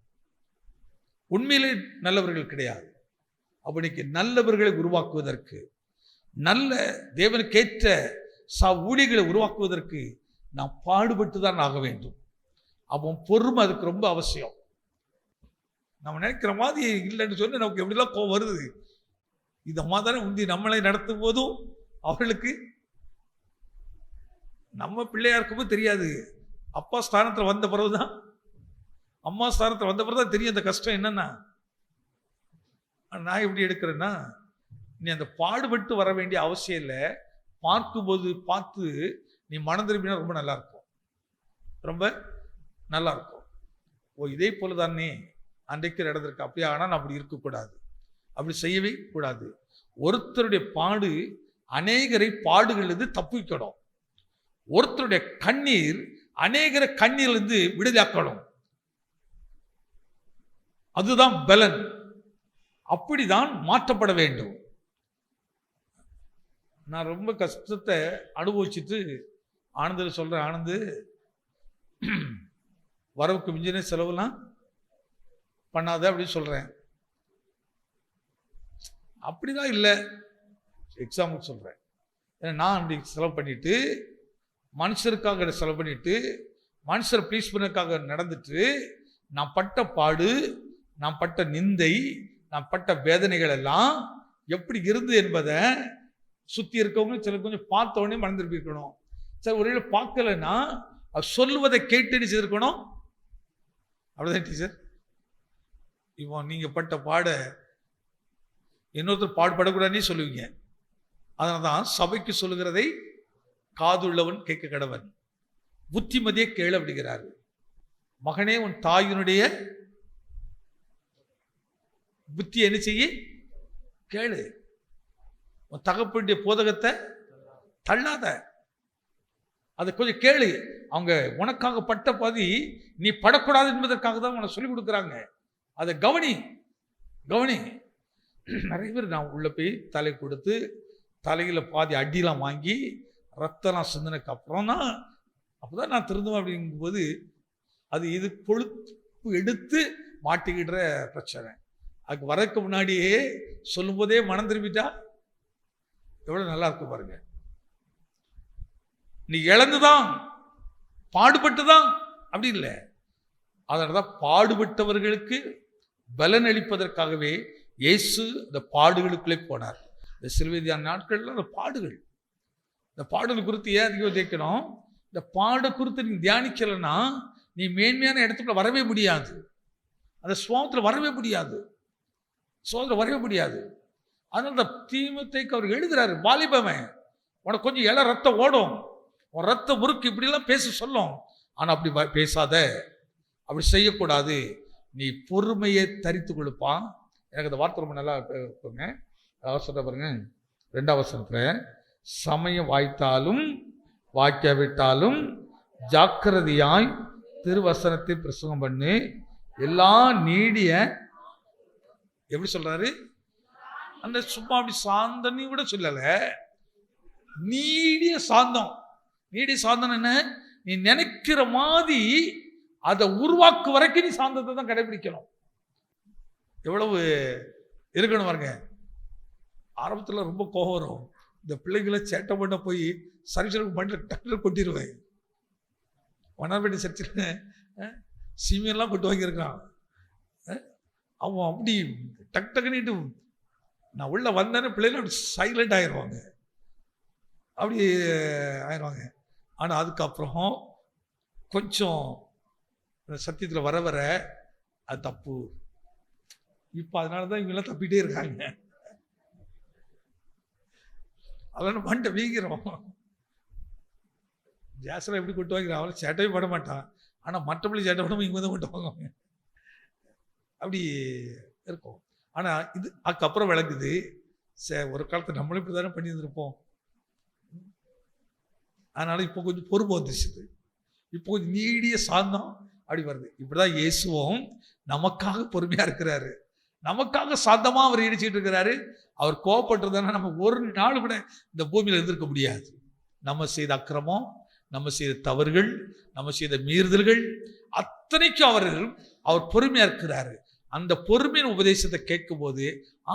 உண்மையிலே நல்லவர்கள் கிடையாது. அப்படிக்கு நல்லவர்களை உருவாக்குவதற்கு, நல்ல தேவனுக்கேற்ற ஊழியர்களை உருவாக்குவதற்கு நாம் பாடுபட்டு தான் ஆக வேண்டும். அவன் பொறுமை அதுக்கு ரொம்ப அவசியம். நம்ம நினைக்கிற மாதிரி இல்லைன்னு சொல்லி நமக்கு எப்படிலாம் கோவம் வருது. இந்த மாதிரி உந்தி நம்மளை நடத்தும் போதும் அவர்களுக்கு நம்ம பிள்ளையா இருக்கும்போது தெரியாது, அப்பா ஸ்தானத்தில் வந்த பிறகுதான், அம்மா ஸ்தானத்தில் வந்த பிறகுதான் தெரியும் அந்த கஷ்டம் என்னன்னா. நான் எப்படி எடுக்கிறேன்னா, நீ அந்த பாடுபட்டு வர வேண்டிய அவசியம் இல்லை. பார்க்கும்போது பார்த்து நீ மனம் திரும்பினா ரொம்ப நல்லா இருக்கும், ரொம்ப நல்லா இருக்கும். ஓ இதே போல தானே அன்றைக்கு நடந்திருக்கு, அப்படியே. ஆனால் அப்படி இருக்கக்கூடாது, அப்படி செய்யவே கூடாது. ஒருத்தருடைய பாடு அநேகரை பாடுகளிலிருந்து தப்பிக்கணும். ஒருத்தருடைய கண்ணீர் அநேகரை கண்ணீரிலிருந்து விடுதலாக்கணும். அதுதான் பலன். அப்படிதான் மாற்றப்பட வேண்டும். நான் ரொம்ப கஷ்டத்தை அனுபவிச்சுட்டு ஆனந்தில் சொல்றேன், ஆனந்து வரவுக்கு மிஞ்சின செலவுலாம் பண்ணாத அப்படின்னு சொல்றேன். அப்படிதான் இல்லை, எக்ஸாம்பிள் சொல்றேன். ஏன்னா நான் அப்படி செலவு பண்ணிட்டு மனுஷருக்காக செலவு பண்ணிட்டு மனுஷரை ப்ளீஸ் பண்ணதுக்காக நடந்துட்டு நான் பட்ட பாடு, நான் பட்ட நிந்தை, நான் பட்ட வேதனைகள் எல்லாம் எப்படி இருந்து என்பதை சுற்றி இருக்கவங்க சில கொஞ்சம் பார்த்த உடனே மறந்துருப்பிருக்கணும். சரி, ஒருவேளை பார்க்கலன்னா சொல்லுவதை கேட்டு செய்திருக்கணும். அப்படிதான் டீச்சர். இப்போ நீங்கள் பட்ட பாட இன்னொருத்தர் பாடுபடக்கூடாதுன்னு சொல்லுவீங்க. அதனால தான் சபைக்கு சொல்லுகிறதை காதுள்ளவன் கேட்க கடவன், புத்திமதியை கேள விடுகிறார். மகனே, உன் தாயினுடைய புத்தி என்ன செய்ய கேளு, உன் தகப்பனுடைய போதகத்தை தள்ளாத, அதை கொஞ்சம் கேளு. அவங்க உனக்காக பட்ட பாதி நீ படக்கூடாது என்பதற்காக தான் உனக்கு சொல்லிக் கொடுக்குறாங்க. அதை கவனி கவனி. நிறைய பேர் நான் உள்ள போய் தலை கொடுத்து தலையில் பாதி அடிலாம் வாங்கி ரத்தம்லாம் சிந்தினதுக்கு அப்புறம் தான் அப்போதான் நான் திருந்துவேன் அப்படிங்கும்போது அது இது கொழுப்பு எடுத்து மாட்டிக்கிடுற பிரச்சனை. அதுக்கு வரக்கு முன்னாடியே சொல்லும் போதே மனம் திரும்பிட்டா எவ்வளவு நல்லா இருக்கும் பாருங்க. நீ இழந்துதான் பாடுபட்டுதான் அப்படி இல்லை. அதனாலதான் பாடுபட்டவர்களுக்கு பலன் அளிப்பதற்காகவே இயேசு இந்த பாடுகளுக்குள்ளே போனார். இந்த சிலுவையான நாட்கள்ல அந்த பாடுகள், இந்த பாடல் குறித்து ஏன் அதிகம் கேட்கணும்? இந்த பாட குறித்து நீ தியானிக்கலைன்னா நீ மேன்மையான இடத்துக்குள்ள வரவே முடியாது, அந்த சுவாபத்தில் வரவே முடியாது, சோதனை வரவே முடியாது. அதனால இந்த தீமோத்தேயுக்கு அவர் எழுதுறாரு, வாலிபவன் உனக்கு கொஞ்சம் இள ரத்தம் ஓடும், உன் ரத்த முறுக்கு இப்படிலாம் பேச சொல்லும், ஆனால் அப்படி பேசாத, அப்படி செய்யக்கூடாது, நீ பொறுமையை தரித்து கொடுப்பான். எனக்கு இந்த வார்த்தை ரொம்ப நல்லா இருக்குங்க. அவசரத்தை பாருங்க, 2ஆம் வசனத்தில் சமயம் வாய்த்தாலும் வாய்க்காவிட்டாலும் ஜாக்கிரதையாய் திருவசனத்தை பிரசங்கம் பண்ணு, எல்லா நீடிய எப்படி சொல்றாரு, அந்த சும்மா அப்படி சாந்தன்னு கூட சொல்லல, நீடிய சாந்தம். நீடிய சாந்தம் என்ன? நீ நினைக்கிற மாதிரி அதை உருவாக்கு வரைக்கும் நீ சாந்தத்தை தான் கடைபிடிக்கணும். எவ்வளவு இருக்கணும் பாருங்க. ஆரம்பத்தில் ரொம்ப கோபம் வரும். இந்த பிள்ளைங்களை சேட்டை பண்ண போய் சர்வீஸ் பண்ணி டக்குனு கொட்டிடுவேன். வண்ணார்பேட்டை சர்ச்சில் சீமியெல்லாம் கொண்டு வாங்கியிருக்கான். அவன் அப்படி டக் டக்குன்னுட்டு நான் உள்ள வந்தேன்னு பிள்ளைங்க அப்படி சைலண்ட் ஆயிடுவாங்க, அப்படி ஆயிடுவாங்க. ஆனால் அதுக்கப்புறம் கொஞ்சம் சத்தியத்தில் வர வர அது தப்பு. இப்போ அதனால தான் இவங்கெல்லாம் தப்பிட்டே இருக்காங்க. அவன் மண்டை வீங்கிறோம். ஜாஸ்தியாக எப்படி கொண்டு வாங்கிறான், அவளை சேட்டையும் பட மாட்டான், ஆனால் மற்றபடி சேட்டை படம் இங்கே தான் கொண்டு வாங்குவாங்க, அப்படி இருக்கும். ஆனால் இது அதுக்கப்புறம் விளங்குது, ஒரு காலத்தை நம்மளும் இப்படி தானே பண்ணி இருந்திருப்போம். அதனால இப்போ கொஞ்சம் பொறுமை வந்துச்சு, இப்போ கொஞ்சம் நீடிய சாந்தம் அப்படி வருது. இப்படிதான் இயேசுவும் நமக்காக பொறுமையா இருக்கிறாரு, நமக்காக சாந்தமா அவர் இடிச்சிட்டு இருக்கிறாரு. அவர் கோபப்பட்டிருந்தானா நம்ம ஒரு நாள் கூட இந்த பூமியில இருந்திருக்க முடியாது. நம்ம செய்த அக்கிரமம், நம்ம செய்த தவறுகள், நம்ம செய்த மீறுதல்கள் அத்தனைக்கும் அவர் பொறுமையா இருக்கிறாரு. அந்த பொறுமையின் உபதேசத்தை கேட்கும் போது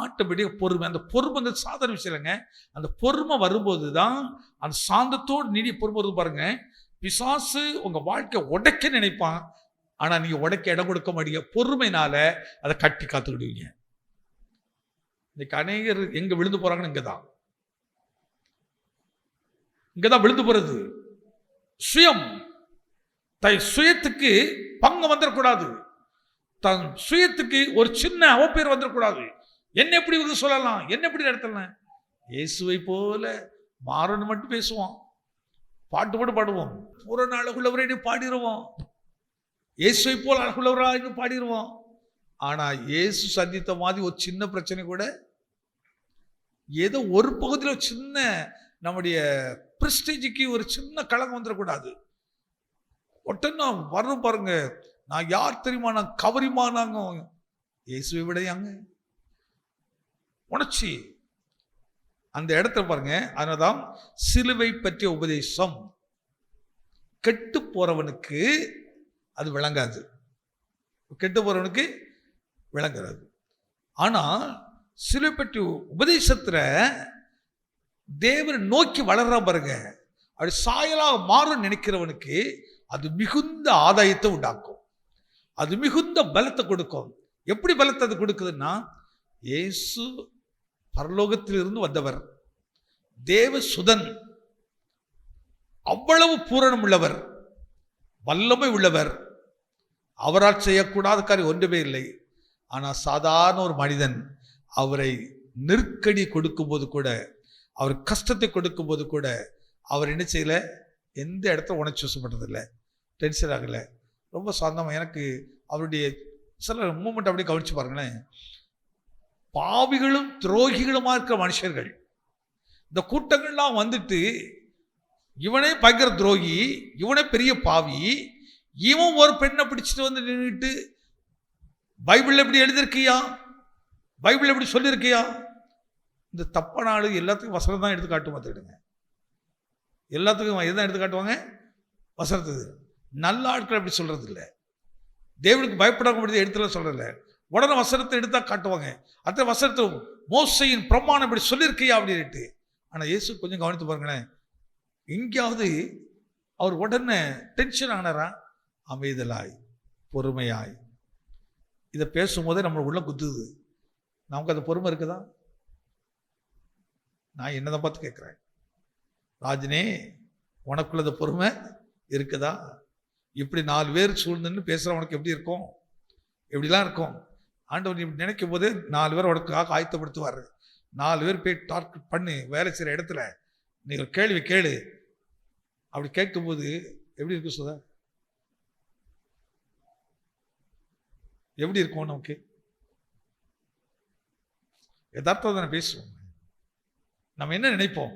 ஆட்டோமேட்டிக்காக பொறுமை, அந்த பொறுமை அந்த சாதாரண விஷயம் இல்லைங்க. அந்த பொறுமை வரும்போது தான் அந்த சாந்தத்தோடு நீடிய பொறுமை வருது பாருங்க. பிசாசு உங்க வாழ்க்கை உடைக்க நினைப்பான், ஆனா நீங்க உடைக்க இடம் கொடுக்க மாட்டீங்க. பொறுமைனால அதை கட்டி காத்துக்கிடுவீங்க. இன்னைக்கு அநேகர் எங்க விழுந்து போறாங்கன்னு இங்கதான் விழுந்து போறது. சுயம், தன் சுயத்துக்கு பங்கு வந்துடக்கூடாது, தன் சுயத்துக்கு ஒரு சின்ன அவப்பேர் வந்துடக்கூடாது. என்ன எப்படி வந்து சொல்லலாம், என்ன எப்படி நடத்தலாம். இயேசுவை போல மாறணும் மட்டும் பேசுவோம், பாட்டு போட்டு பாடுவோம், பூரண அழகுள்ளவரை பாடிடுவோம், இயேசுவை போல் அழகுள்ளவராக பாடிடுவோம். ஆனா இயேசு சந்தித்த மாதிரி ஒரு சின்ன பிரச்சனை கூட ஏதோ ஒரு பகுதியில் சின்ன நம்முடைய பிரஸ்டேஜுக்கு ஒரு சின்ன கலகம் வந்துடக்கூடாது. ஒட்டன்னா வரும் பாருங்க, நான் யார் தெரியுமா, நான் கவரிமானாங்க, இயேசுவை விடையாங்க உணர்ச்சி அந்த இடத்துல பாருங்க. அதனால்தான் சிலுவை பற்றிய உபதேசம் கெட்டு போறவனுக்கு அது விளங்காது, கெட்டு போறவனுக்கு விளங்காது. ஆனா சிலுவை பற்றி உபதேசத்துல தேவனை நோக்கி வளர்ற பாருங்க, அப்படி சாயலாக மாற நினைக்கிறவனுக்கு அது மிகுந்த ஆதாயத்தை உண்டாக்கும், அது மிகுந்த பலத்தை கொடுக்கும். எப்படி பலத்தை அது கொடுக்குதுன்னா, இயேசு பரலோகத்திலிருந்து வந்தவர், தேவ சுதன், அவ்வளவு பூரணம் உள்ளவர், வல்லமை உள்ளவர், அவரால் செய்யக்கூடாத காரியம் ஒன்றுமே இல்லை. ஆனால் சாதாரண ஒரு மனிதன் அவரை நெருக்கடி கொடுக்கும் போது கூட, அவர் கஷ்டத்தை கொடுக்கும் போது கூட அவர் என்ன செய்யல, எந்த இடத்துல உணர்ச்சி வசப்பட்டதில்லை, டென்ஷன் ஆகலை, ரொம்ப சாந்தமாக. எனக்கு அவருடைய சில மூமெண்ட் அப்படியே கவனிச்சு பாருங்களேன். பாவிகளும் துரோகிகளுமா இருக்கிற மனுஷர்கள், இந்த கூட்டங்கள்லாம் வந்துட்டு இவனே பயங்கர துரோகி, இவனே பெரிய பாவி, இவன் ஒரு பெண்ணை பிடிச்சிட்டு வந்து நின்றுட்டு பைபிள் எப்படி எழுதியிருக்கியா, பைபிள் எப்படி சொல்லியிருக்கியா, இந்த தப்பான ஆளு எல்லாத்துக்கும் வசனம் தான் எடுத்து காட்டும். பார்த்துக்கிடுங்க, எல்லாத்துக்கும் எதுதான் எடுத்து காட்டுவாங்க, வசனத்துக்கு. நல்ல ஆட்கள் அப்படி சொல்றது இல்லை, தேவனுக்கு பயப்படாம முடியாது எடுத்துல சொல்றதில்ல, உடனே வசனத்தை எடுத்தா காட்டுவாங்க. அந்த வசனத்தை மோசையின் பிரமாணம் இப்படி சொல்லியிருக்கியா அப்படின்ட்டு. ஆனால் இயேசு கொஞ்சம் கவனித்து பாருங்களேன், எங்கேயாவது அவர் உடனே டென்ஷன் ஆனாரா? அமைதலாய் பொறுமையாய். இதை பேசும்போதே நம்மளை உள்ள குத்துது. நமக்கு அந்த பொறுமை இருக்குதா? நான் என்னதான் பார்த்து கேட்குறேன், ராஜனே உனக்குள்ள அந்த பொறுமை இருக்குதா? இப்படி 4 பேர் சூழ்ந்துன்னு பேசுகிறவனுக்கு எப்படி இருக்கும், எப்படிலாம் இருக்கும். ஆண்டவர் இப்படி நினைக்கும் போது 4 பேர் உனக்காக ஆயத்தப்படுத்துவார். 4 பேர் போய் டார்கெட் பண்ணி வேலை செய்கிற இடத்துல நீ ஒரு கேள்வி கேளு. அப்படி கேட்கும்போது எப்படி இருக்கும் சுதா? எப்படி இருக்கும்? நமக்கு யதார்த்தம் தானே பேசுவோம். நம்ம என்ன நினைப்போம்?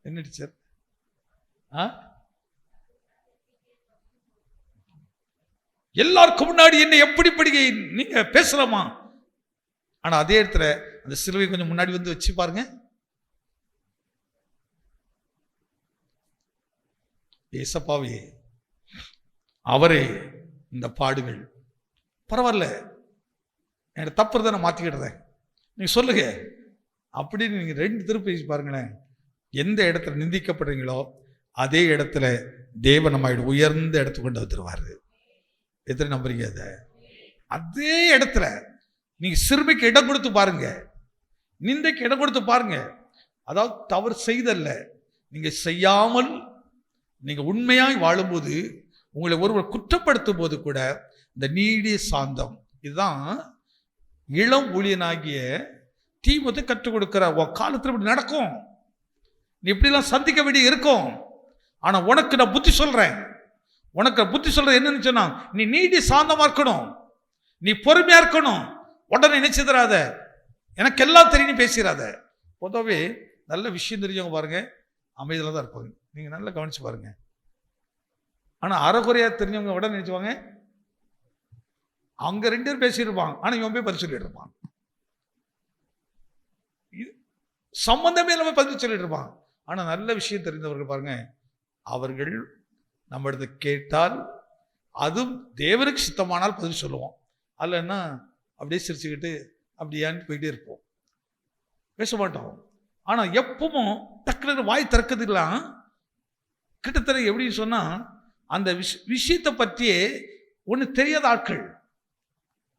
என்ன டீச்சர்? எல்லாருக்கும் முன்னாடி என்ன எப்படி நீங்க பேசலாமா? ஆனா அதே இடத்துல அந்த சிலுவை கொஞ்சம் முன்னாடி வந்து வச்சு பாருங்க. ஏசப்பாவே, அவரே இந்த பாடுகள் பரவாயில்ல, என்னோட தப்பு தான் நான் மாத்திக்கிடுறேன், நீங்க சொல்லுங்க அப்படின்னு நீங்க 2 திருப்பி பாருங்களேன். எந்த இடத்துல நிந்திக்கப்படுறீங்களோ அதே இடத்துல தேவன் நம்ம உயர்ந்த இடத்துக்கு கொண்டு வந்துருவாரு. எத்தனை நம்புறீங்க? அதை அதே இடத்துல நீங்க சிறுமைக்கு இடம் கொடுத்து பாருங்க, நிந்தைக்கு இடம் கொடுத்து பாருங்க. அதாவது தவறு செய்தல்ல, நீங்க செய்யாமல் நீங்க உண்மையாய் வாழும்போது, உங்களை ஒருவர் குற்றப்படுத்தும் போது கூட இந்த நீடிய சாந்தம், இதுதான் இளம் ஊழியனாகிய தீமோத்தேயுவுக்கு கற்றுக் கொடுக்கிற. காலத்தில் இப்படி நடக்கும், நீ இப்படிலாம் சந்திக்க வேண்டிய இருக்கும். ஆனா உனக்கு நான் புத்தி சொல்றேன், உனக்கு புத்தி சொல்றது என்னன்னு சொன்னா, நீ நீடி சாந்தமா இருக்கணும், நீ பொறுமையா இருக்கணும். உடனே நினைச்சிடாத, எனக்கு எல்லாம் தெரியும் பேசிடாத. பொதுவாகவே நல்ல விஷயம் தெரிஞ்சவங்க பாருங்க அமைதியில் தான் இருப்பாங்க. நீங்க நல்லா கவனிச்சு பாருங்க. ஆனா அறகுறையா தெரிஞ்சவங்க உடனே நினைச்சுவாங்க, அவங்க 2 பேரும் பேசியிருப்பாங்க, ஆனா இவன் போய் பதில் சொல்லிட்டு இருப்பான், சம்பந்தமே இல்லாம பதில் சொல்லிட்டு இருப்பான். ஆனா நல்ல விஷயம் தெரிந்தவர்கள் பாருங்க, அவர்கள் நம்ம இடத்த கேட்டால் அதுவும் தேவனுக்கு சித்தமானால் பதில் சொல்லுவோம், அல்லன்னா அப்படியே சிரிச்சுக்கிட்டு அப்படியான்னு போயிட்டே இருப்போம், பேச மாட்டோம். ஆனா எப்பவும் டக்குனு வாய் திறக்கிறதுலாம் கிட்டத்தட்ட எப்படி சொன்னா, அந்த விஷயத்தை பற்றியே ஒன்று தெரியாத ஆட்கள்,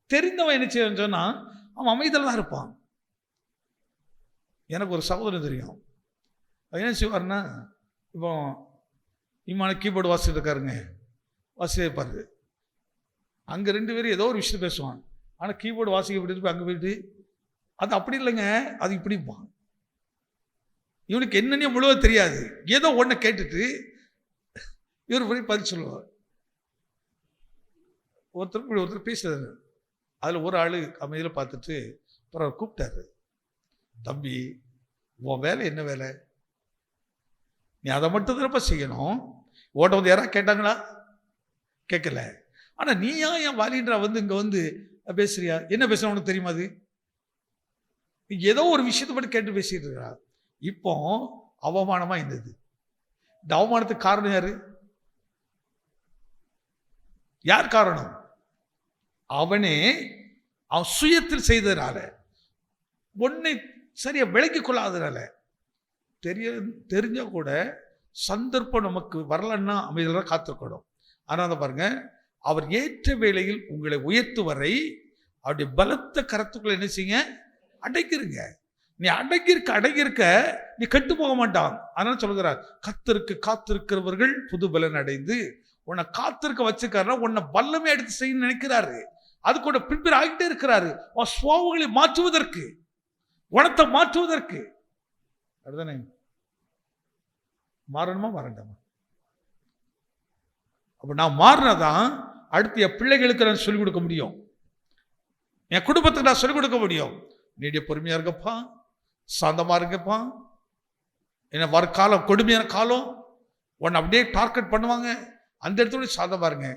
தெரிந்தவன் என்ன செய்ய சொன்னா அவன் அமைதியில் தான் இருப்பான். எனக்கு ஒரு சகோதரன் தெரியும், என்ன செய்வார்னா, இப்போ இம்மான கீபோர்டு வாசிட்டு இருக்காருங்க, வாசிட்டே இருப்பாரு. அங்கே 2 பேரும் ஏதோ ஒரு விஷயம் பேசுவான், ஆனால் கீபோர்டு வாசிக்க போயிட்டு அங்கே போயிட்டு அது அப்படி இல்லைங்க, அது இப்படிப்பான். இவனுக்கு என்னன்னே முழுவ தெரியாது, ஏதோ ஒன்றை கேட்டுட்டு இவர் போய் பதில் சொல்லுவார். ஒருத்தர் பேசுறாரு, அதில் ஒரு ஆள் அமைதியில் பார்த்துட்டு அப்புறம் அவர் கூப்பிட்டாரு, தம்பி உன் வேலை என்ன வேலை? நீ அதை மட்டும் தானப்பா செய்யணும். ஓட்ட வந்து யாராவது கேட்டாங்களா? கேட்கல. ஆனால் நீயா என் வாலின்றா வந்து இங்கே வந்து பேசுறியா? என்ன பேசுற உனக்கு தெரியுமா? அது ஏதோ ஒரு விஷயத்தை மட்டும் கேட்டு பேசிட்டு இருக்கிறா. இப்போ அவமானமா இருந்தது. இந்த அவமானத்துக்கு காரணம் யாரு? யார் காரணம்? அவனே அவன் சுயத்தில் செய்ததுனால, ஒன்னை சரியா விளங்கிக் கொள்ளாததுனால. தெரிஞ்சா கூட சந்தர்ப்பம் நமக்கு வரலன்னா அமைதியாக காத்திருக்கணும். ஆனால் பாருங்க, அவர் ஏற்ற வேளையில் உங்களை உயர்த்துவரை அவருடைய பலத்த கரத்துக்குள்ள என்ன செய்யுங்க? அடங்கிருங்க. நீ அடங்கியிருக்க நீ கெட்டு போக மாட்டான். அதனால சொல்லுகிறார், கர்த்தருக்கு காத்திருக்கிறவர்கள் புது பலன் அடைந்து. உன்னை காத்திருக்க வச்சிருக்காருன்னா உன்னை வல்லமை எடுத்து செய்ய நினைக்கிறாரு. அது கூட ப்ரிப்பேர் ஆகிட்டே இருக்கிறாரு, உன் சுவாவங்களை மாற்றுவதற்கு, குணத்தை மாற்றுவதற்கு. அதுதானே மாறணுமா மாறண்டாமா? அப்ப நான் மாறினதான் அடுத்து என் பிள்ளைகளுக்கு நான் சொல்லிக் கொடுக்க முடியும், என் குடும்பத்துக்கு நான் சொல்லிக் கொடுக்க முடியும். நீடிய பொறுமையா இருக்கப்பா, சாந்தமா இருக்கப்பா. என்ன வர காலம் கொடுமையான காலம், உன்னை அப்படியே டார்கெட் பண்ணுவாங்க. அந்த இடத்துல சாந்தமா இருங்க.